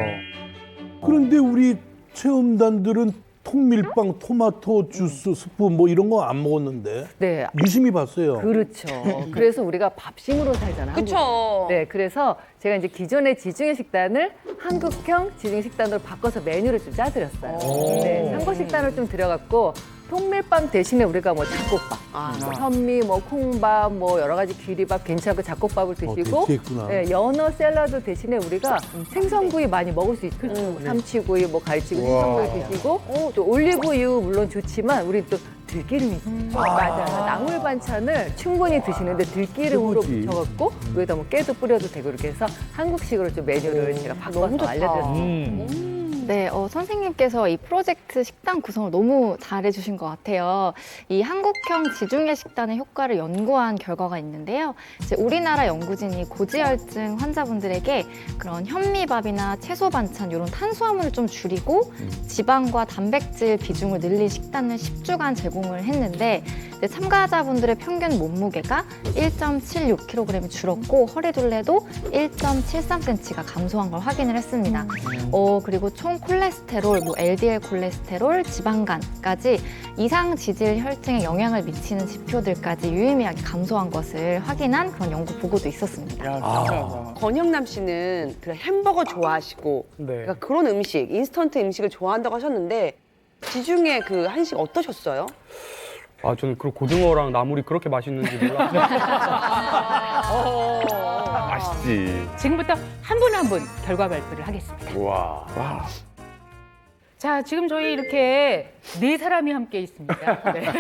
그런데 우리 체험단들은 통밀빵, 토마토 주스, 스프 뭐 이런 거 안 먹었는데 네. 유심히 봤어요. 그렇죠. 그래서 우리가 밥심으로 살잖아요. 그쵸. 네, 그래서 제가 이제 기존의 지중해 식단을 한국형 지중해 식단으로 바꿔서 메뉴를 좀 짜드렸어요. 네, 한국 식단을 좀 들여갖고 통밀빵 대신에 우리가 뭐 잡곡밥, 현미, 뭐 콩밥, 뭐 여러 가지 귀리밥 괜찮고 잡곡밥을 드시고, 됐구나. 네, 연어 샐러드 대신에 우리가 생선구이 많이 먹을 수 있죠. 삼치구이, 뭐 갈치구이, 생선구이 드시고, 또 올리브유 물론 좋지만 우리 또 들기름이 맞아요. 나물 반찬을 충분히 드시는데 들기름으로 최고지. 묻혀갖고 위에다 뭐 깨도 뿌려도 되고 이렇게 해서 한국식으로 좀 메뉴를 제가 바꿔서 알려드렸습니다. 네, 선생님께서 이 프로젝트 식단 구성을 너무 잘해주신 것 같아요. 이 한국형 지중해 식단의 효과를 연구한 결과가 있는데요. 이제 우리나라 연구진이 고지혈증 환자분들에게 그런 현미밥이나 채소 반찬 이런 탄수화물을 좀 줄이고 지방과 단백질 비중을 늘린 식단을 10주간 제공을 했는데 이제 참가자분들의 평균 몸무게가 1.76kg이 줄었고 허리둘레도 1.73cm가 감소한 걸 확인을 했습니다. 그리고 총 콜레스테롤, 뭐 LDL 콜레스테롤, 지방간까지 이상 지질 혈증에 영향을 미치는 지표들까지 유의미하게 감소한 것을 확인한 그런 연구 보고도 있었습니다. 권영남 씨는 그 햄버거 좋아하시고 그러니까 그런 음식, 인스턴트 음식을 좋아한다고 하셨는데 지중해 그 한식 어떠셨어요? 저는 그 고등어랑 나물이 그렇게 맛있는지 몰랐어요. 맛있지. 지금부터 한 분 한 분 결과 발표를 하겠습니다. 와. 자, 지금 저희 이렇게 네 사람이 함께 있습니다. 네.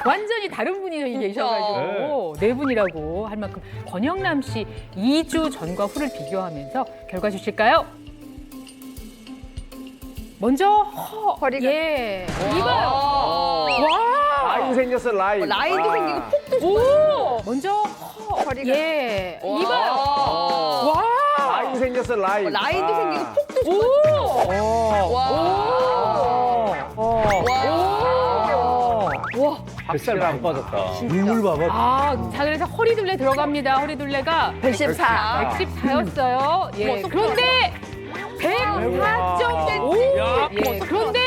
완전히 다른 분이 여기 계셔가지고 네 분이라고 할 만큼 권영남 씨 2주 전과 후를 비교하면서 결과 주실까요? 먼저 허리가 이봐요. 와, 라인 생겼어, 라인. 라인도 아. 생기고 폭도 오! 먼저 허리가 예. 와. 이봐요. 와! 라인 생겼어, 라인. 라인도 아. 생기고 폭도 오! 와. 뱃살 많이 빠졌다. 눈물 봐봐. 아, 자 그래서 허리둘레 들어갑니다. 허리둘레가 114. 114였어요. 예. 그런데 104.5. 예. 그런데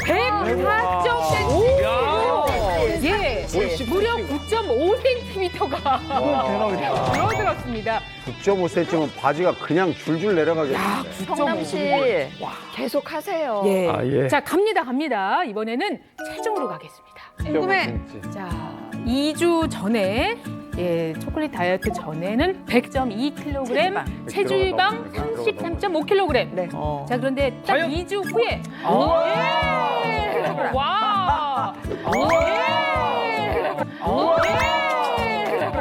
104.5. 예. 무려 9.5cm가 줄어들었습니다. 9.5cm면 바지가 그냥 줄줄 내려가겠는데. 성남 씨 계속 하세요. 예. 아, 예. 자, 갑니다. 이번에는 체중으로 가겠습니다. 궁금해. 자, 2주 전에 초콜릿 다이어트 전에는 100.2kg, 체지방 33.5kg. 네. 자, 그런데 딱 2주 후에 와!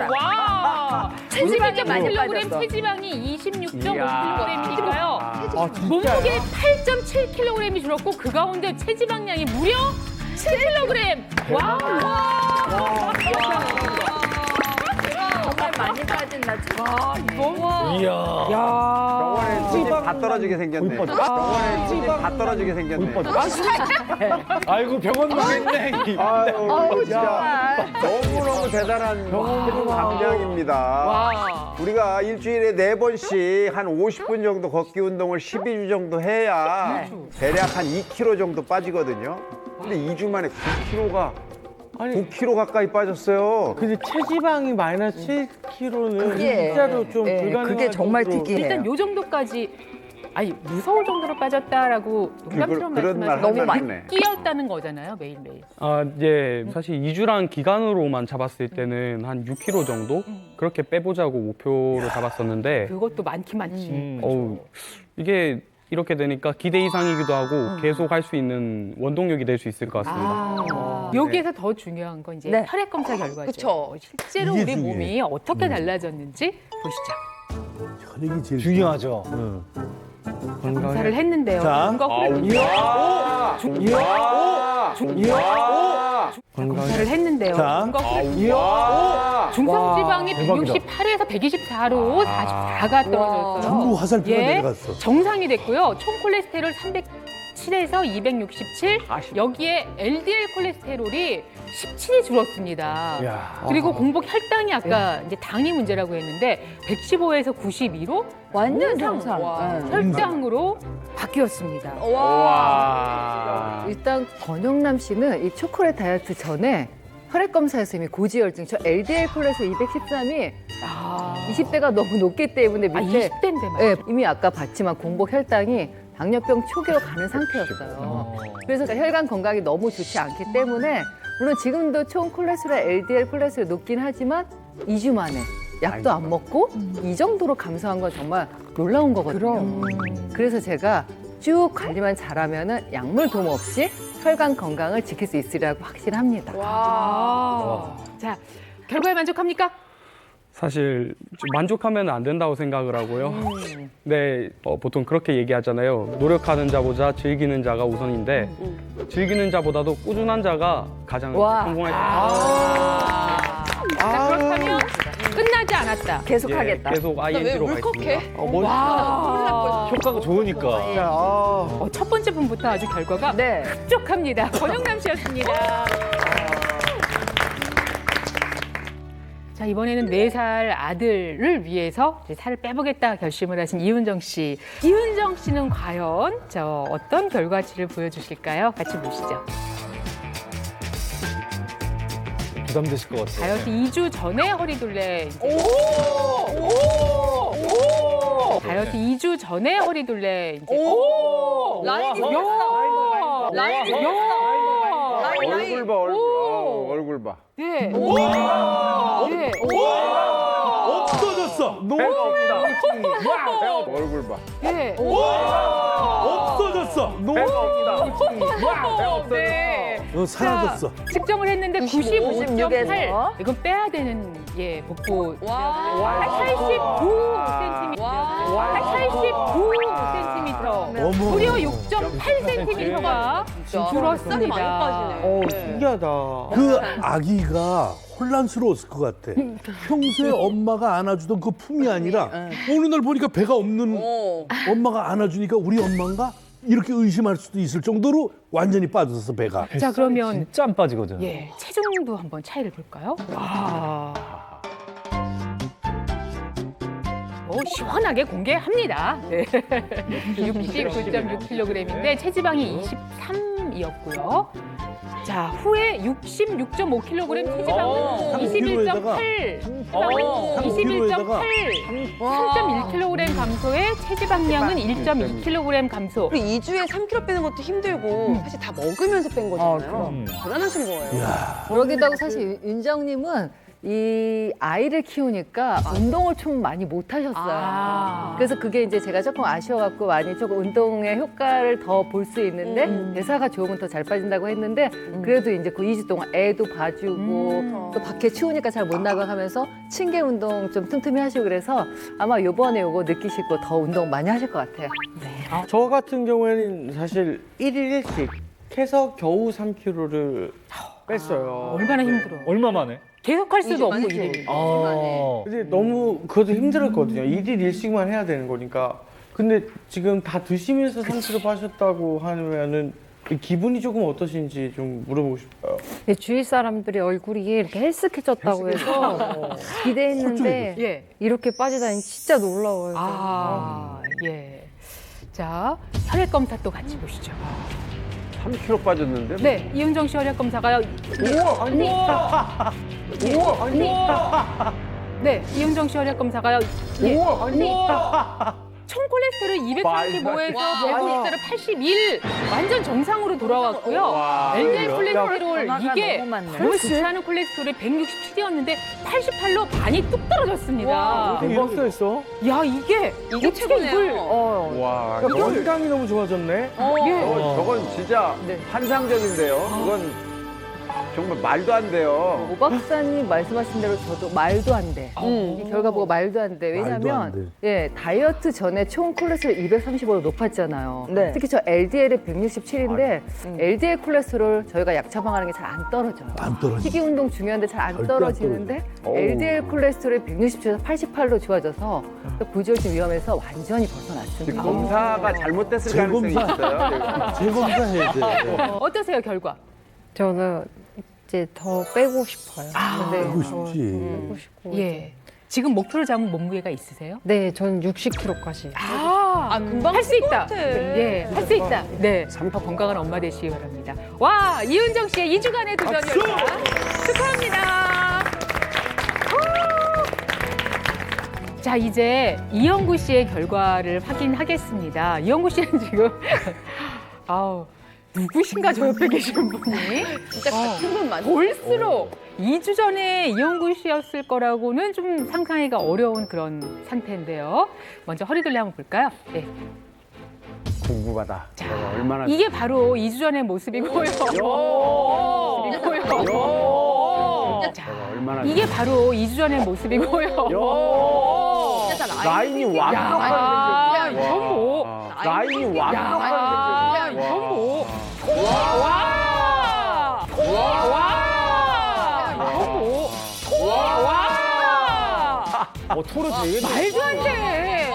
와! 체지방이 좀 많이 1kg, 빠졌어. 체지방이 26.5kg이니까요. 아, 진짜. 몸무게 8.7kg이 줄었고 그 가운데 체지방량이 무려 7kg. 와! 정말 많이 빠진다. 이거 병원에 체질 다 떨어지게 생겼네. 병원에 체질 다 떨어지게 생겼네. 아이고 병원 가겠네. 아유, 진짜 너무너무 대단한 체중 감량입니다. 와. 우리가 일주일에 4번씩 한 50분 정도 걷기 운동을 12주 정도 해야 대략 한 2kg 정도 빠지거든요. 근데 2주 만에 9kg가 9kg 가까이 빠졌어요. 근데 체지방이 마이너스 7kg는 그게, 진짜로 좀 불가능한 그게 정말 정도로. 특이해요. 일단 요 정도까지 무서울 정도로 빠졌다라고 농담처럼 그런 말 말씀하시면 할 말이네. 끼었다는 거잖아요, 매일매일. 아, 예. 사실 2주란 기간으로만 잡았을 때는 한 6kg 정도 그렇게 빼보자고 목표로 잡았었는데 그것도 많긴 많지. 어우, 이게 이렇게 되니까 기대 이상이기도 하고 계속 할 수 있는 원동력이 될 수 있을 것 같습니다. 여기에서 더 중요한 건 이제 네. 혈액 검사 결과죠. 그쵸. 실제로 이게 우리 중요해. 몸이 어떻게 달라졌는지 보시죠. 혈액이 제일 중요하죠. 검사를 했는데요. 자. 뭔가 혈액 검사를 했는데요. 자. 뭔가 혈액 중성지방이 168에서 124로 44가 떨어졌어요. 전부 화살표가 예, 내려갔어. 정상이 됐고요. 총 콜레스테롤 307에서 267, 여기에 LDL 콜레스테롤이 17이 줄었습니다. 그리고 공복 혈당이 아까 이제 당이 문제라고 했는데 115에서 92로 완전 정상. 혈당으로 바뀌었습니다. 일단 권영남 씨는 이 초콜릿 다이어트 전에 혈액 검사에서 이미 고지혈증, 저 LDL 콜레스테롤 213이 20대가 너무 높기 때문에 밑에 20대인데 말이야. 예, 이미 아까 봤지만 공복 혈당이 당뇨병 초기로 가는 상태였어요. 그래서 혈관 건강이 너무 좋지 않기 때문에 물론 지금도 총 콜레스테롤, LDL 콜레스테롤 높긴 하지만 2주 만에 약도 안 먹고 이 정도로 감소한 건 정말 놀라운 거거든요. 그래서 제가 쭉 관리만 잘하면은 약물 도움 없이 혈관 건강을 지킬 수 있으리라고 확신합니다. 자, 결과에 만족합니까? 사실 좀 만족하면 안 된다고 생각을 하고요. 네, 보통 그렇게 얘기하잖아요. 노력하는 자보다 즐기는 자가 우선인데 즐기는 자보다도 꾸준한 자가 가장 성공할 수 있습니다. 자, 그렇다면 끝나지 않았다. 계속 예, 하겠다. 계속 ING로 가겠습니다. 효과가 좋으니까. 첫 번째 분부터 아주 결과가 네. 흡족합니다. 권영남 씨였습니다. 자, 이번에는 4살 아들을 위해서 이제 살을 빼보겠다 결심을 하신 이은정 씨. 이은정 씨는 과연 어떤 결과치를 보여주실까요? 같이 보시죠. 부담되실 것 같아요. 다이어트 2주 전에 허리둘레. 다이어트 2주 전에 허리둘레. 라인이 야! 라인이 얼굴 봐, 얼굴. 아우, 얼굴 봐. 예. 예. 없어졌어. 배가 없다. 얼굴 봐. 예. 없어졌어. 네. 사라졌어. 측정을 했는데 96 95.8. 에서. 이건 빼야 되는 복부. 와. 89cm. 89cm. 맞아요. 어머. 무려 6.8cm가 뱃살이 많이 줄었습니다. 빠지네. 신기하다. 그 아기가 혼란스러웠을 것 같아. 평소에 엄마가 안아주던 그 품이 아니라 어느 날 보니까 배가 없는 엄마가 안아주니까 우리 엄마인가? 이렇게 의심할 수도 있을 정도로 완전히 빠졌어, 배가. 자, 그러면 진짜 안 빠지거든. 예, 체중도 한번 차이를 볼까요? 시원하게 공개합니다. 네. 69.6kg인데 체지방이 23이었고요. 자, 후에 66.5kg 체지방은 21.8, 21.8, 3.1kg 감소에 체지방량은 1.2kg 감소. 그리고 2주에 3kg 빼는 것도 힘들고 사실 다 먹으면서 뺀 거잖아요. 대단하신 거예요. 그러기도 하고 사실 윤정님은 이 아이를 키우니까 운동을 좀 많이 못 하셨어요. 그래서 그게 이제 제가 조금 아쉬워갖고 많이 조금 운동의 효과를 더 볼 수 있는데 대사가 좋으면 더 잘 빠진다고 했는데 그래도 이제 그 2주 동안 애도 봐주고 또 밖에 추우니까 잘 못 나가면서 층계 운동 좀 틈틈이 하시고 그래서 아마 요번에 요거 느끼시고 더 운동 많이 하실 것 같아요. 저 같은 경우에는 사실 1일 1식 해서 겨우 3kg를 뺐어요. 얼마나 힘들어. 얼마 만에? 계속 할 수도 없고 일이. 근데 너무 그것도 힘들었거든요. 1일 1식만 해야 되는 거니까. 근데 지금 다 드시면서 3kg 빠셨다고 하면은 그 기분이 조금 어떠신지 좀 물어보고 싶어요. 네, 주위 사람들이 얼굴이 이렇게 헬스케졌다고 해서 기대했는데 예. 이렇게 빠지다니 진짜 놀라워요. 예. 자, 혈액 검사 또 같이 보시죠. 3kg 빠졌는데? 네, 이은정 씨 혈액 검사가요. 네, 이은정 씨 혈액 검사가요. 총 콜레스테롤 235에서 150대로 81 완전 정상으로 돌아왔고요. LDL 콜레스테롤 이게 너무 좋지 않은 콜레스테롤이 167이었는데 88로 반이 뚝 떨어졌습니다. 어떻게 이렇게 했어? 야, 이게 최고네요. 와, 건강이 너무 좋아졌네. 저건 진짜 환상적인데요. 그건 정말 말도 안 돼요. 오 박사님 말씀하신 대로 저도 말도 안 돼. 이 결과 보고 말도 안 돼. 말도 안 왜냐면 예, 다이어트 전에 총 콜레스테롤 235로 높았잖아요. 특히 저 LDL이 167인데 LDL 콜레스테롤 저희가 약 처방하는 게 잘 안 떨어져요. 안 떨어져. 희귀 운동 중요한데 잘 안 절대 안 떨어지는데 LDL 콜레스테롤이 167에서 88로 좋아져서 고지혈증 위험에서 완전히 벗어났습니다. 검사가 잘못됐을 가능성이 있어요. 재검사해야 돼. 어떠세요, 결과? 저는 이제 더 빼고 싶어요. 알고 싶지. 빼고 싶고. 예. 지금 목표를 잡은 몸무게가 있으세요? 네, 저는 60kg까지. 금방 할 수 있다. 같아. 네, 할 수 있다. 네, 더 건강한 엄마 되시기 바랍니다. 와, 이은정 씨의 2주간의 도전이었습니다. 축하합니다. 자, 이제 이영구 씨의 결과를 확인하겠습니다. 이영구 씨는 지금 누구신가 저 옆에 계시는 분이 진짜 같은 분 많죠. 볼수록 2주 전에 이영구 씨였을 거라고는 좀 상상하기가 어려운 그런 상태인데요. 먼저 허리둘레 한번 볼까요? 네. 궁금하다. 내가 얼마나 이게 바로 2주 전의 모습이고요. 자, 얼마나 이게 바로 2주 전의 모습이고요. 라인이 완벽하게 야, 이건 뭐? 라인이 완벽하게 야, 이건 뭐? 와! 토르 되게 말도 안 돼!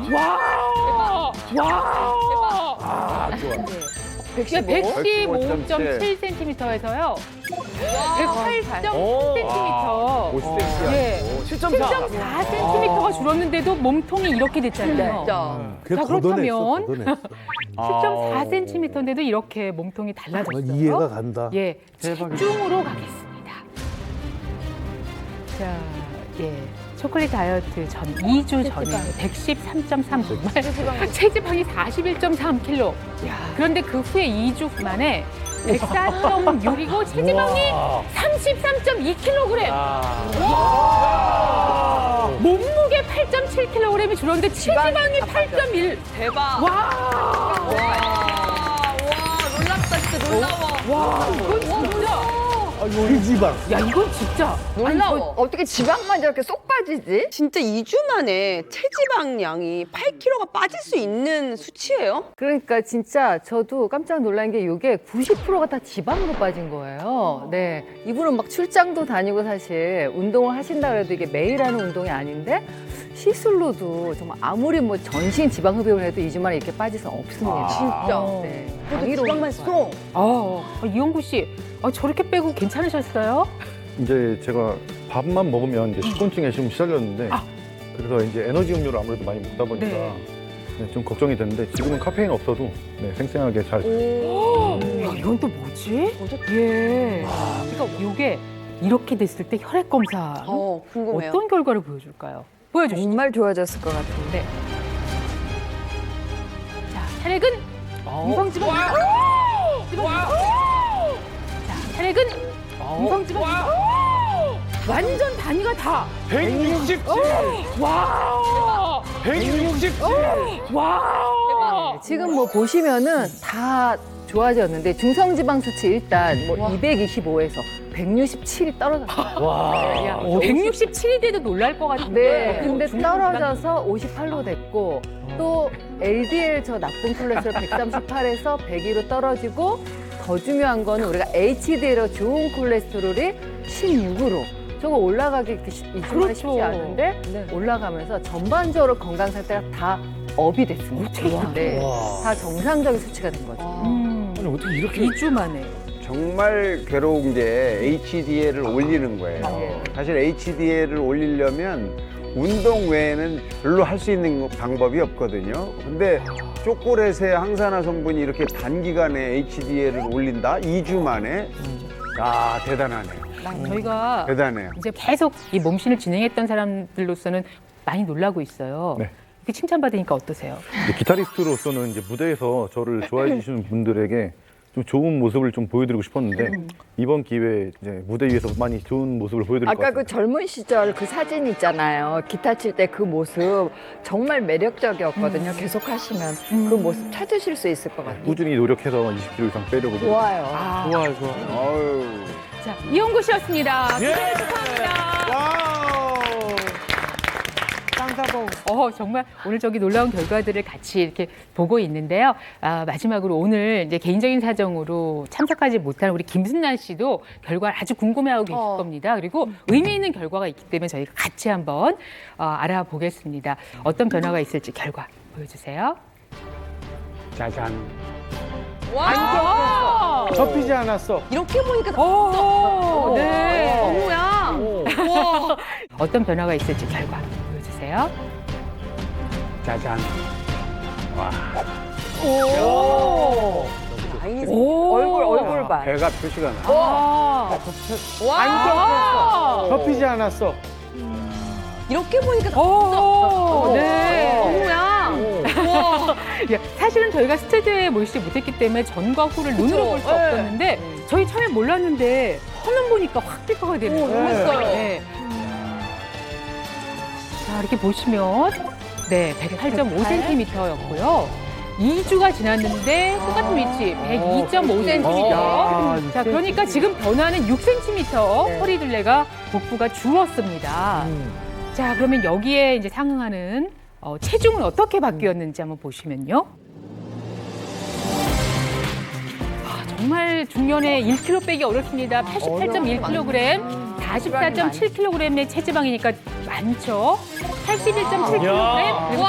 좋아. 115.7cm에서요. 108.7cm. 50cm야. 예. 7.4cm가 줄었는데도 몸통이 이렇게 됐잖아요. 자, 그렇다면 10.4cm인데도 이렇게 몸통이 달라졌어요. 이해가 간다. 예, 집중으로 가겠습니다. 자, 예. 초콜릿 다이어트 전 2주 전에 113.3 정말 체지방이 41.3kg. 그런데 그 후에 2주 만에 104.6이고 체지방이 33.2kg. 몸무게 8.7kg이 줄었는데 체지방이 8.1. 대박. 와, 놀랍다, 진짜 놀라워. 이건 진짜. 지방. 야, 이건 진짜 놀라워. 어떻게 지방만 저렇게 쏙 빠지지? 진짜 2주 만에 체지방량이 8kg가 빠질 수 있는 수치예요? 그러니까 진짜 저도 깜짝 놀란 게 이게 90%가 다 지방으로 빠진 거예요. 네. 이분은 막 출장도 다니고 사실 운동을 하신다 그래도 이게 매일 하는 운동이 아닌데 시술로도 정말 아무리 뭐 전신 지방 흡입을 해도 2주 만에 이렇게 빠질 수는 없습니다. 진짜. 네. 그래도 지방만 쏙. 이용구 씨, 저렇게 빼고 괜찮으셨어요? 이제 제가 밥만 먹으면 이제 식곤증에 좀 시달렸는데 그래서 이제 에너지 음료를 아무래도 많이 먹다 보니까 네, 좀 걱정이 됐는데 지금은 카페인 없어도 네, 생생하게 잘. 야, 이건 또 뭐지? 예. 그러니까 이게 이렇게 됐을 때 혈액 검사 궁금해요. 어떤 결과를 보여줄까요? 보여주시죠. 정말 좋아졌을 것 같은데. 자, 혈액은 음성지방. 자, 혈액은 음성지방. 완전 단위가 다 167. 와. 167. 와. 지금 뭐 보시면은 다 좋아졌는데 중성지방 수치 일단 뭐 225에서 167이 떨어졌어요. 와. 야, 167이 돼도 놀랄 것 같은데. 네, 근데 떨어져서 58로 됐고 또 LDL 저 나쁜 콜레스테롤 138에서 102로 떨어지고 더 중요한 거는 우리가 HDL로 좋은 콜레스테롤이 16으로 저거 올라가기 이렇게 2주 만에 쉽지 않은데 올라가면서 전반적으로 건강 상태가 다 업이 됐습니다. 네, 다 정상적인 수치가 된 거죠. 아니 어떻게 이렇게 2주 만에. 정말 괴로운 게 HDL을 올리는 거예요. 사실 HDL을 올리려면 운동 외에는 별로 할 수 있는 방법이 없거든요. 근데 초콜릿의 항산화 성분이 이렇게 단기간에 HDL을 올린다? 2주 만에? 아, 대단하네요. 저희가 대단해요. 이제 계속 이 몸신을 진행했던 사람들로서는 많이 놀라고 있어요. 네. 이렇게 칭찬받으니까 어떠세요? 이제 기타리스트로서는 이제 무대에서 저를 좋아해 주시는 분들에게 좀 좋은 모습을 좀 보여드리고 싶었는데 이번 기회에 이제 무대 위에서 많이 좋은 모습을 보여드릴 것 아까 같습니다. 그 젊은 시절 그 사진 있잖아요. 기타 칠 때 그 모습 정말 매력적이었거든요. 계속 하시면 그 모습 찾으실 수 있을 것 같아요. 꾸준히 노력해서 20kg 이상 빼려고 좋아요. 좋아요. 어휴. 자, 이용구 씨였습니다. 예. 축하합니다. 쌍사봉. 정말 오늘 저기 놀라운 결과들을 같이 이렇게 보고 있는데요. 마지막으로 오늘 이제 개인적인 사정으로 참석하지 못한 우리 김순란 씨도 결과를 아주 궁금해하고 계실 겁니다. 그리고 의미 있는 결과가 있기 때문에 저희가 같이 한번 알아보겠습니다. 어떤 변화가 있을지 결과 보여주세요. 짜잔. 와! 접히지 않았어. 이렇게 보니까 네. 어머야. 어떤 변화가 있을지 결과 보여주세요. 짜잔. 얼굴 봐. 배가 표시가 나. 접히지 않았어. 이렇게 보니까 네. 어머야. 야, 사실은 저희가 스튜디오에 모시지 못했기 때문에 전과 후를 눈으로 볼 수 없었는데 저희 처음에 몰랐는데 화면 보니까 확 삐까가 되는 거예요. 놀랐어요. 자, 이렇게 보시면 108.5cm였고요. 2주가 지났는데 똑같은 위치 102.5cm. 자, 그러니까 지금 변화는 6cm 허리둘레가 복부가 줄었습니다. 자, 그러면 여기에 이제 상응하는 체중은 어떻게 바뀌었는지 한번 보시면요. 정말 중년에 1kg 빼기 어렵습니다. 88.1kg, 44.7kg의 체지방이니까 많죠. 81.7kg, 그리고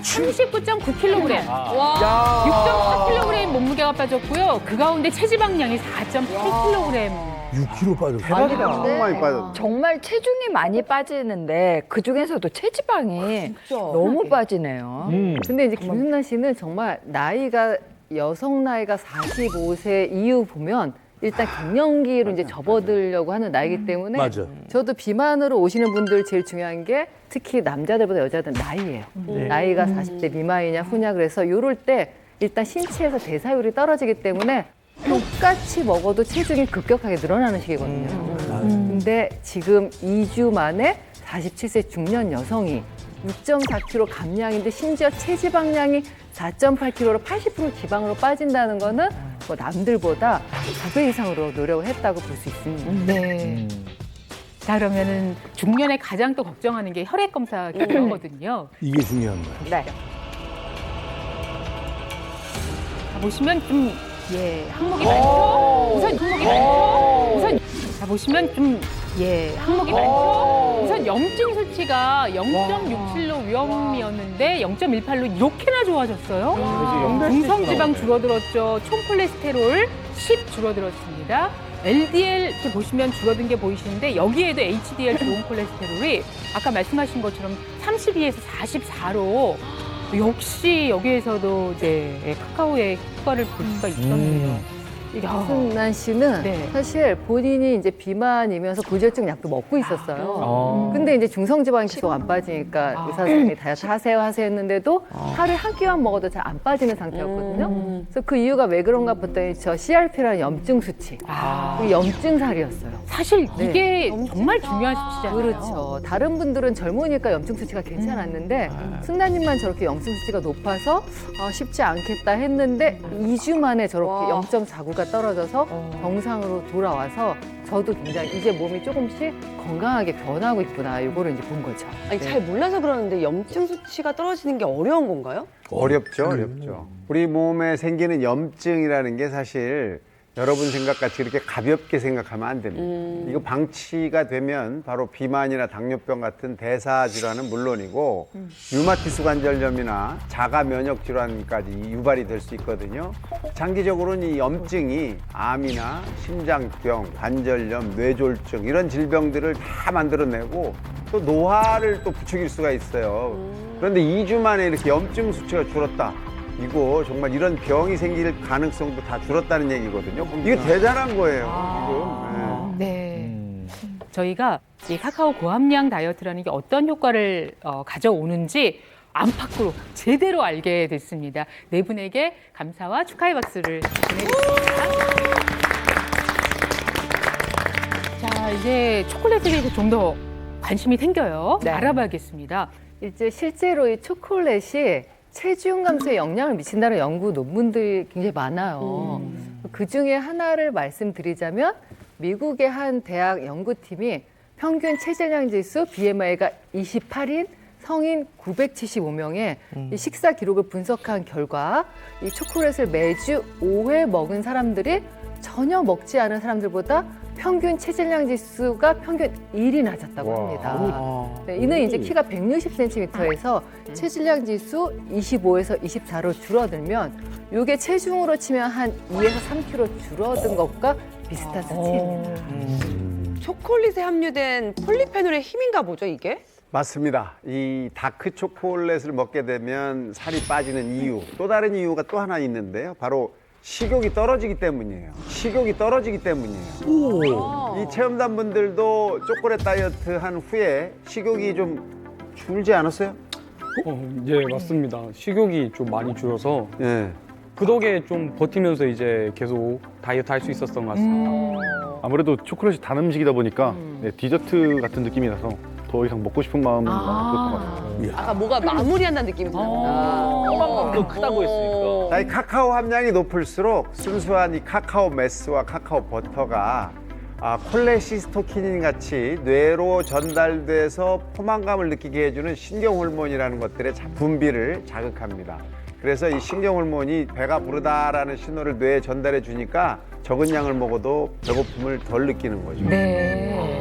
체지방은 39.9kg, 6.4kg 몸무게가 빠졌고요. 그 가운데 체지방량이 4.8kg. 6kg 빠졌어. 대박이다. 너무 많이 빠졌어. 정말 체중이 많이 빠지는데 그 중에서도 체지방이 너무 빠지네요. 근데 이제 김순란 씨는 정말 나이가 여성 나이가 45세 이후 보면 일단 갱년기로 이제 접어들려고 하는 나이기 때문에 맞아. 저도 비만으로 오시는 분들 제일 중요한 게 특히 남자들보다 여자들은 나이예요. 나이가 40대 미만이냐 후냐 그래서 요럴 때 일단 신체에서 대사율이 떨어지기 때문에 똑같이 먹어도 체중이 급격하게 늘어나는 시기거든요. 근데 지금 2주 만에 47세 중년 여성이 6.4kg 감량인데 심지어 체지방량이 4.8kg로 80% 지방으로 빠진다는 거는 남들보다 2배 이상으로 노력을 했다고 볼 수 있습니다. 네. 자, 그러면은 중년에 가장 또 걱정하는 게 혈액 검사 결과거든요. 이게 중요한 거예요. 네. 자, 보시면 좀 항목이 많죠. 우선 항목이 많죠. 우선 자, 보시면 좀 항목이 많죠. 우선 염증 수치가 0.67로 위험이었는데 0.18로 이렇게나 좋아졌어요. 중성지방 줄어들었죠. 총콜레스테롤 10 줄어들었습니다. LDL 이렇게 보시면 줄어든 게 보이시는데 여기에도 HDL 좋은 콜레스테롤이 아까 말씀하신 것처럼 32에서 44로 역시 여기에서도 이제 카카오의 효과를 볼 수가 있었네요. 이승란 씨는 사실 본인이 이제 비만이면서 고지혈증 약도 먹고 있었어요. 근데 이제 중성지방이 계속 안 빠지니까 의사 선생님이 다이어트 하세요 했는데도 하루에 한 끼만 먹어도 잘 안 빠지는 상태였거든요. 그래서 그 이유가 왜 그런가 봤더니 저 CRP라는 염증 수치, 그 염증살이었어요. 사실 이게 정말 중요한 수치잖아요. 그렇죠. 다른 분들은 젊으니까 염증 수치가 괜찮았는데 승란님만 저렇게 염증 수치가 높아서 쉽지 않겠다 했는데 2주 만에 저렇게 0.49가 떨어져서 정상으로 돌아와서 저도 굉장히 이제 몸이 조금씩 건강하게 변하고 있구나 이거를 이제 본 거죠. 아니 잘 몰라서 그러는데 염증 수치가 떨어지는 게 어려운 건가요? 어렵죠, 어렵죠. 우리 몸에 생기는 염증이라는 게 사실 여러분 생각같이 그렇게 가볍게 생각하면 안 됩니다. 이거 방치가 되면 바로 비만이나 당뇨병 같은 대사 질환은 물론이고 류마티스 관절염이나 자가 면역 질환까지 유발이 될 수 있거든요. 장기적으로는 이 염증이 암이나 심장병, 관절염, 뇌졸중 이런 질병들을 다 만들어내고 또 노화를 또 부추길 수가 있어요. 그런데 2주 만에 이렇게 염증 수치가 줄었다. 이거 정말 이런 병이 생길 가능성도 다 줄었다는 얘기거든요. 이게 대단한 거예요, 지금. 네. 저희가 이 카카오 고함량 다이어트라는 게 어떤 효과를 가져오는지 안팎으로 제대로 알게 됐습니다. 네 분에게 감사와 축하의 박수를 보내드립니다. 자, 이제 초콜릿에 대해서 좀 더 관심이 생겨요. 알아봐야겠습니다. 이제 실제로 이 초콜릿이 체중 감소에 영향을 미친다는 연구 논문들이 굉장히 많아요. 그 중에 하나를 말씀드리자면 미국의 한 대학 연구팀이 평균 체질량 지수 BMI가 28인 성인 975명의 이 식사 기록을 분석한 결과 이 초콜릿을 매주 5회 먹은 사람들이 전혀 먹지 않은 사람들보다 평균 체질량 지수가 평균 1이 낮았다고 합니다. 네, 이는 이제 키가 160cm에서 체질량 지수 25에서 24로 줄어들면 이게 체중으로 치면 한 2에서 3kg 줄어든 것과 비슷한 수치입니다. 초콜릿에 함유된 폴리페놀의 힘인가 보죠, 이게? 맞습니다. 이 다크 초콜릿을 먹게 되면 살이 빠지는 이유, 또 다른 이유가 또 하나 있는데요. 바로 식욕이 떨어지기 때문이에요. 식욕이 떨어지기 때문이에요. 이 체험단분들도 초콜릿 다이어트 한 후에 식욕이 좀 줄지 않았어요? 예, 맞습니다. 식욕이 좀 많이 줄어서 그 덕에 좀 버티면서 이제 계속 다이어트 할 수 있었던 것 같습니다. 아무래도 초콜릿이 단 음식이다 보니까 디저트 같은 느낌이 나서 더 이상 먹고 싶은 마음이 많았던 것 같아요. 아까 뭐가 마무리한다는 느낌이 들었다. 포만감도 크다고 했으니까. 자, 이 카카오 함량이 높을수록 순수한 이 카카오 메스와 카카오 버터가 콜레시스토키닌 같이 뇌로 전달돼서 포만감을 느끼게 해주는 신경 호르몬이라는 것들의 분비를 자극합니다. 그래서 이 신경 호르몬이 배가 부르다라는 신호를 뇌에 전달해 주니까 적은 양을 먹어도 배고픔을 덜 느끼는 거죠. 네.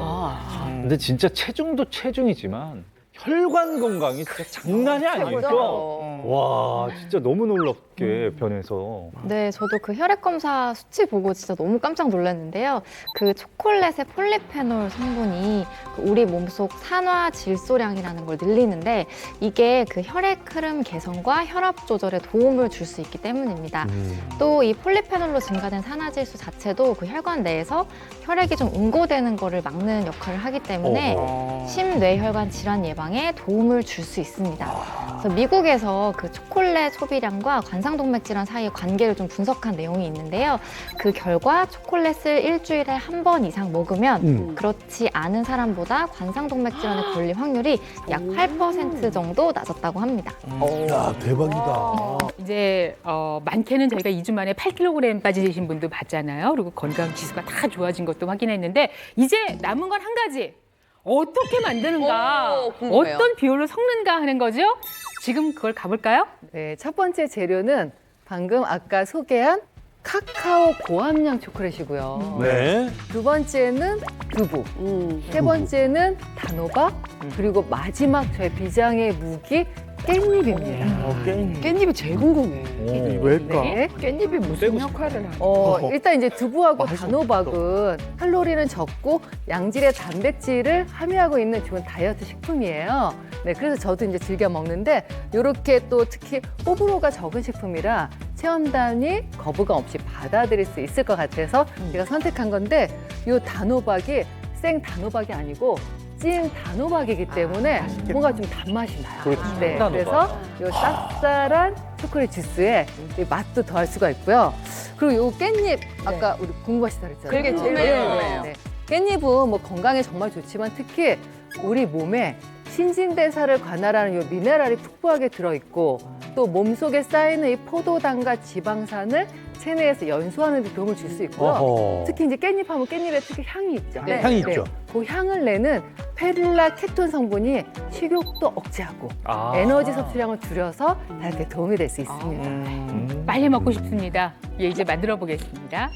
근데 진짜 체중도 체중이지만 혈관 건강이 진짜 장난이 아니니까 와 진짜 너무 놀랍게 변해서 네, 저도 그 혈액 검사 수치 보고 진짜 너무 깜짝 놀랐는데요. 그 초콜릿의 폴리페놀 성분이 우리 몸속 산화 질소량이라는 걸 늘리는데 이게 그 혈액 흐름 개선과 혈압 조절에 도움을 줄 수 있기 때문입니다. 또 이 폴리페놀로 증가된 산화질소 자체도 그 혈관 내에서 혈액이 좀 응고되는 거를 막는 역할을 하기 때문에 심뇌혈관 질환 예방에 도움을 줄 수 있습니다. 그래서 미국에서 통해서 그 초콜릿 소비량과 관상동맥질환 사이의 관계를 좀 분석한 내용이 있는데요. 그 결과 초콜릿을 일주일에 한 번 이상 먹으면 그렇지 않은 사람보다 관상동맥질환에 걸릴 확률이 약 8% 정도 낮았다고 합니다. 야, 대박이다. 이제 많게는 저희가 2주 만에 8kg 빠지신 분도 봤잖아요. 그리고 건강 지수가 다 좋아진 것도 확인했는데 이제 남은 건 한 가지. 어떻게 만드는가, 궁금해요. 어떤 비율로 섞는가 하는 거죠. 지금 그걸 가볼까요? 네, 첫 번째 재료는 방금 아까 소개한 카카오 고함량 초콜릿이고요. 네. 두 번째는 두부, 세 번째는 단호박, 그리고 마지막 저의 비장의 무기 깻잎입니다. 깻잎이 제일 궁금해. 왜일까? 네. 깻잎이 무슨 역할을 하죠? 일단 이제 두부하고 단호박은 칼로리는 적고 양질의 단백질을 함유하고 있는 좋은 다이어트 식품이에요. 네, 그래서 저도 이제 즐겨 먹는데 이렇게 또 특히 호불호가 적은 식품이라 체험단이 거부감 없이 받아들일 수 있을 것 같아서 제가 선택한 건데 이 단호박이 생 단호박이 아니고 찐 단호박이기 때문에 뭔가 좀 단맛이 나요. 그렇죠. 네, 그래서 이 쌉쌀한 초콜릿 주스에 이 맛도 더할 수가 있고요. 그리고 이 깻잎 아까 우리 궁금하시다 그랬잖아요. 그게 제일 궁금해요. 깻잎은 뭐 건강에 정말 좋지만 특히 우리 몸에 신진대사를 관할하는 이 미네랄이 풍부하게 들어있고 또 몸속에 쌓이는 이 포도당과 지방산을 체내에서 연소하는 데 도움을 줄 수 있고요. 어허. 특히 이제 깻잎 하면 깻잎에 특히 향이 있죠. 네, 향이 있죠. 그 향을 내는 페릴라 케톤 성분이 식욕도 억제하고 에너지 섭취량을 줄여서 다이어트에 도움이 될 수 있습니다. 빨리 먹고 싶습니다. 예, 이제 만들어 보겠습니다.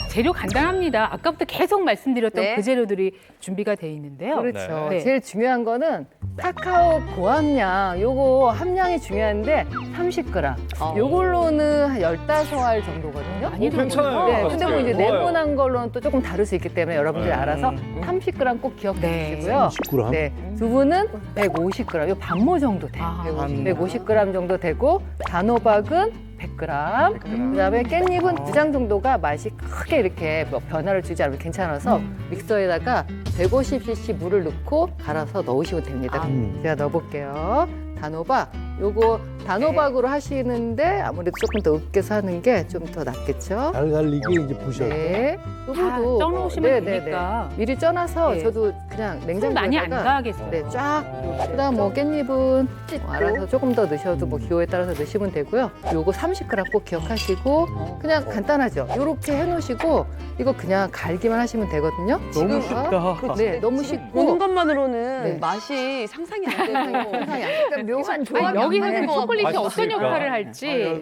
재료 간단합니다. 아까부터 계속 말씀드렸던 네. 그 재료들이 준비가 돼 있는데요. 그렇죠. 네. 제일 중요한 거는 카카오 고함량, 요거 함량이 중요한데 30g. 요걸로는 한 15알 정도거든요. 많이 괜찮아요. 네, 근데 뭐 이제 좋아요. 네모난 걸로는 또 조금 다를 수 있기 때문에 여러분들이 알아서 30g 꼭 기억해 주시고요. 30g? 네, 두부는 150g, 요 반모 정도 돼요. 150g 정도 되고 단호박은 100g. 그다음에 깻잎은 2장 정도가 맛이 크게 이렇게 뭐 변화를 주지 않으면 괜찮아서 믹서에다가 150cc 물을 넣고 갈아서 넣으시면 됩니다. 제가 넣어볼게요. 단호박, 요거 단호박으로 하시는데 아무래도 조금 더 으깨서 하는 게 좀 더 낫겠죠? 잘 갈리게 이제 부셔서. 네. 다 쪄놓으시면 되니까. 미리 쪄놔서 네. 저도 그냥 손 많이 안 냉장고에다가 가겠어요. 네, 쫙. 그다음 뭐 깻잎은 알아서 조금 더 넣으셔도 뭐 기호에 따라서 넣으시면 되고요. 요거 30g 꼭 기억하시고 그냥 간단하죠. 요렇게 해놓으시고 이거 그냥 갈기만 하시면 되거든요. 너무 쉽다. 네, 너무 쉽고 보는 것만으로는 네. 맛이 상상이 안 되고 상상이 안 돼요. 묘한 아니, 여기서는 초콜릿이 어떤 맛있으니까. 역할을 할지.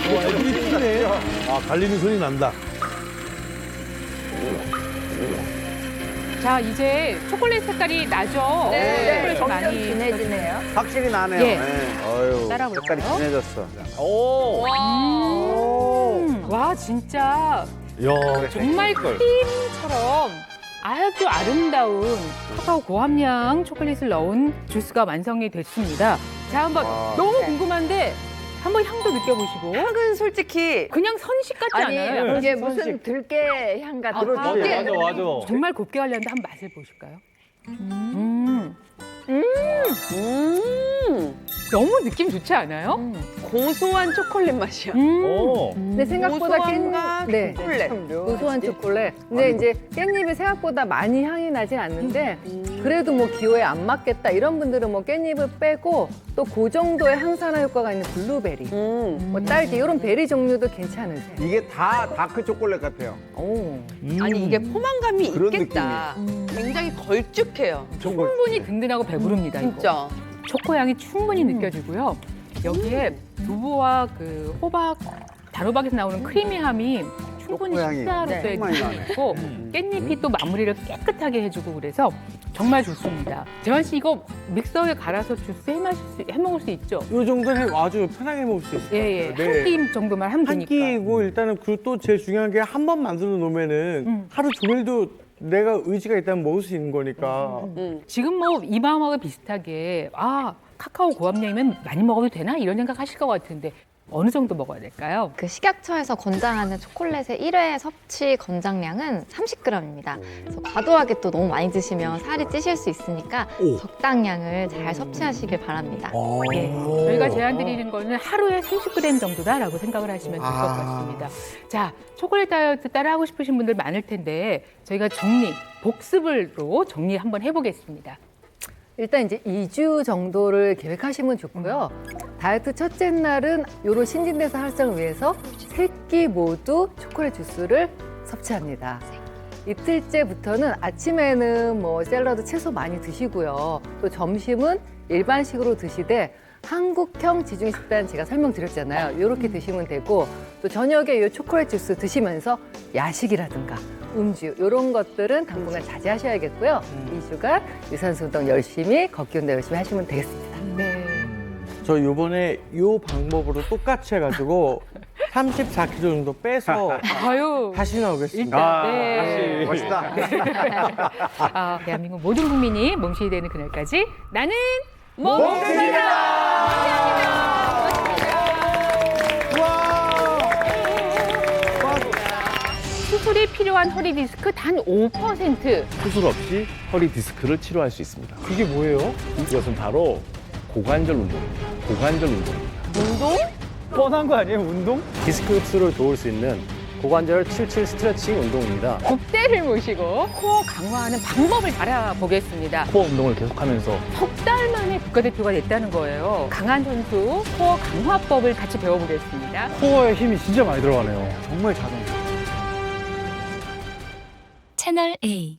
애들이 튀네. 아, 갈리는 소리 난다. 자, 이제 초콜릿 색깔이 나죠? 네. 초콜릿이 많이 진해지네요. 확실히 나네요. 예. 어유, 따라볼까요? 색깔이 진해졌어. 오. 와, 진짜 야, 정말 크림처럼 아주 아름다운 카카오 고함량 초콜릿을 넣은 주스가 완성이 됐습니다. 자, 한번 너무 궁금한데 한번 향도 느껴보시고. 향은 솔직히 그냥 선식 같지 않아요? 이게 무슨 들깨 향 같은 아, 거. 들깨. 맞아. 정말 곱게 하려는데 한번 맛을 보실까요? 너무 느낌 좋지 않아요? 고소한 초콜릿 맛이야. 오. 근데 생각보다 고소함과 깻잎, 초콜릿. 고소한 초콜릿. 근데 이제 깻잎이 생각보다 많이 향이 나진 않는데 그래도 뭐 기호에 안 맞겠다 이런 분들은 뭐 깻잎을 빼고 또 그 정도의 항산화 효과가 있는 블루베리, 뭐 딸기 이런 베리 종류도 괜찮으세요. 이게 다 다크 초콜릿 같아요. 오. 아니 이게 포만감이 그런 있겠다. 굉장히 걸쭉해요. 충분히 든든하고 배부릅니다. 이거. 진짜. 초코향이 충분히 느껴지고요. 여기에 두부와 그 호박, 단호박에서 나오는 크리미함이 충분히 초코향이 식사로서의 정말 나네. 느낌이고 깻잎이 또 마무리를 깨끗하게 해주고 그래서 정말 좋습니다. 재환 씨 이거 믹서에 갈아서 주스 해 먹을 수 있죠? 이 정도는 아주 편하게 먹을 수 있어요. 예. 네. 한 끼 정도만 하면 한 되니까. 끼고 일단은 그리고 또 제일 중요한 게 한 번 만들어 놓으면은 하루 종일도 내가 의지가 있다면 먹을 수 있는 거니까. 지금 뭐 이 마음하고 비슷하게 카카오 고함량이면 많이 먹어도 되나 이런 생각 하실 것 같은데 어느 정도 먹어야 될까요? 그 식약처에서 권장하는 초콜릿의 1회 섭취 권장량은 30g입니다. 그래서 과도하게 또 너무 많이 드시면 살이 찌실 수 있으니까 적당량을 잘 섭취하시길 바랍니다. 예, 저희가 제안 드리는 거는 하루에 30g 정도다라고 생각을 하시면 될 것 같습니다. 자, 초콜릿 다이어트 따라하고 싶으신 분들 많을 텐데 저희가 복습으로 정리 한번 해보겠습니다. 일단 이제 2주 정도를 계획하시면 좋고요. 다이어트 첫째 날은 요런 신진대사 활성을 위해서 3끼 모두 초콜릿 주스를 섭취합니다. 이틀째부터는 아침에는 뭐 샐러드 채소 많이 드시고요. 또 점심은 일반식으로 드시되 한국형 지중해 식단 제가 설명드렸잖아요. 이렇게 드시면 되고 또 저녁에 이 초콜릿 주스 드시면서 야식이라든가 음주 이런 것들은 당분간 자제하셔야겠고요. 2주간 유산소 운동 열심히, 걷기 운동 열심히 하시면 되겠습니다. 저 요번에 요 방법으로 똑같이 해가지고 34kg 정도 빼서 아유, 다시 나오겠습니다. 일단, 네. 멋있다. 아, 대한민국 모든 국민이 몸신이 되는 그날까지 나는 몸신이다! 수술이 필요한 허리 디스크 단 5%. 수술 없이 허리 디스크를 치료할 수 있습니다. 그게 뭐예요? 이것은 바로 고관절 운동입니다. 고관절 운동입니다. 운동? 뻔한 거 아니에요, 운동? 디스크 흡수를 도울 수 있는 고관절 77 스트레칭 운동입니다. 국대를 모시고 코어 강화하는 방법을 알아보겠습니다. 코어 운동을 계속하면서 석 달 만에 국가대표가 됐다는 거예요. 강한 선수 코어 강화법을 같이 배워보겠습니다. 코어에 힘이 진짜 많이 들어가네요. 정말 자동. 채널 A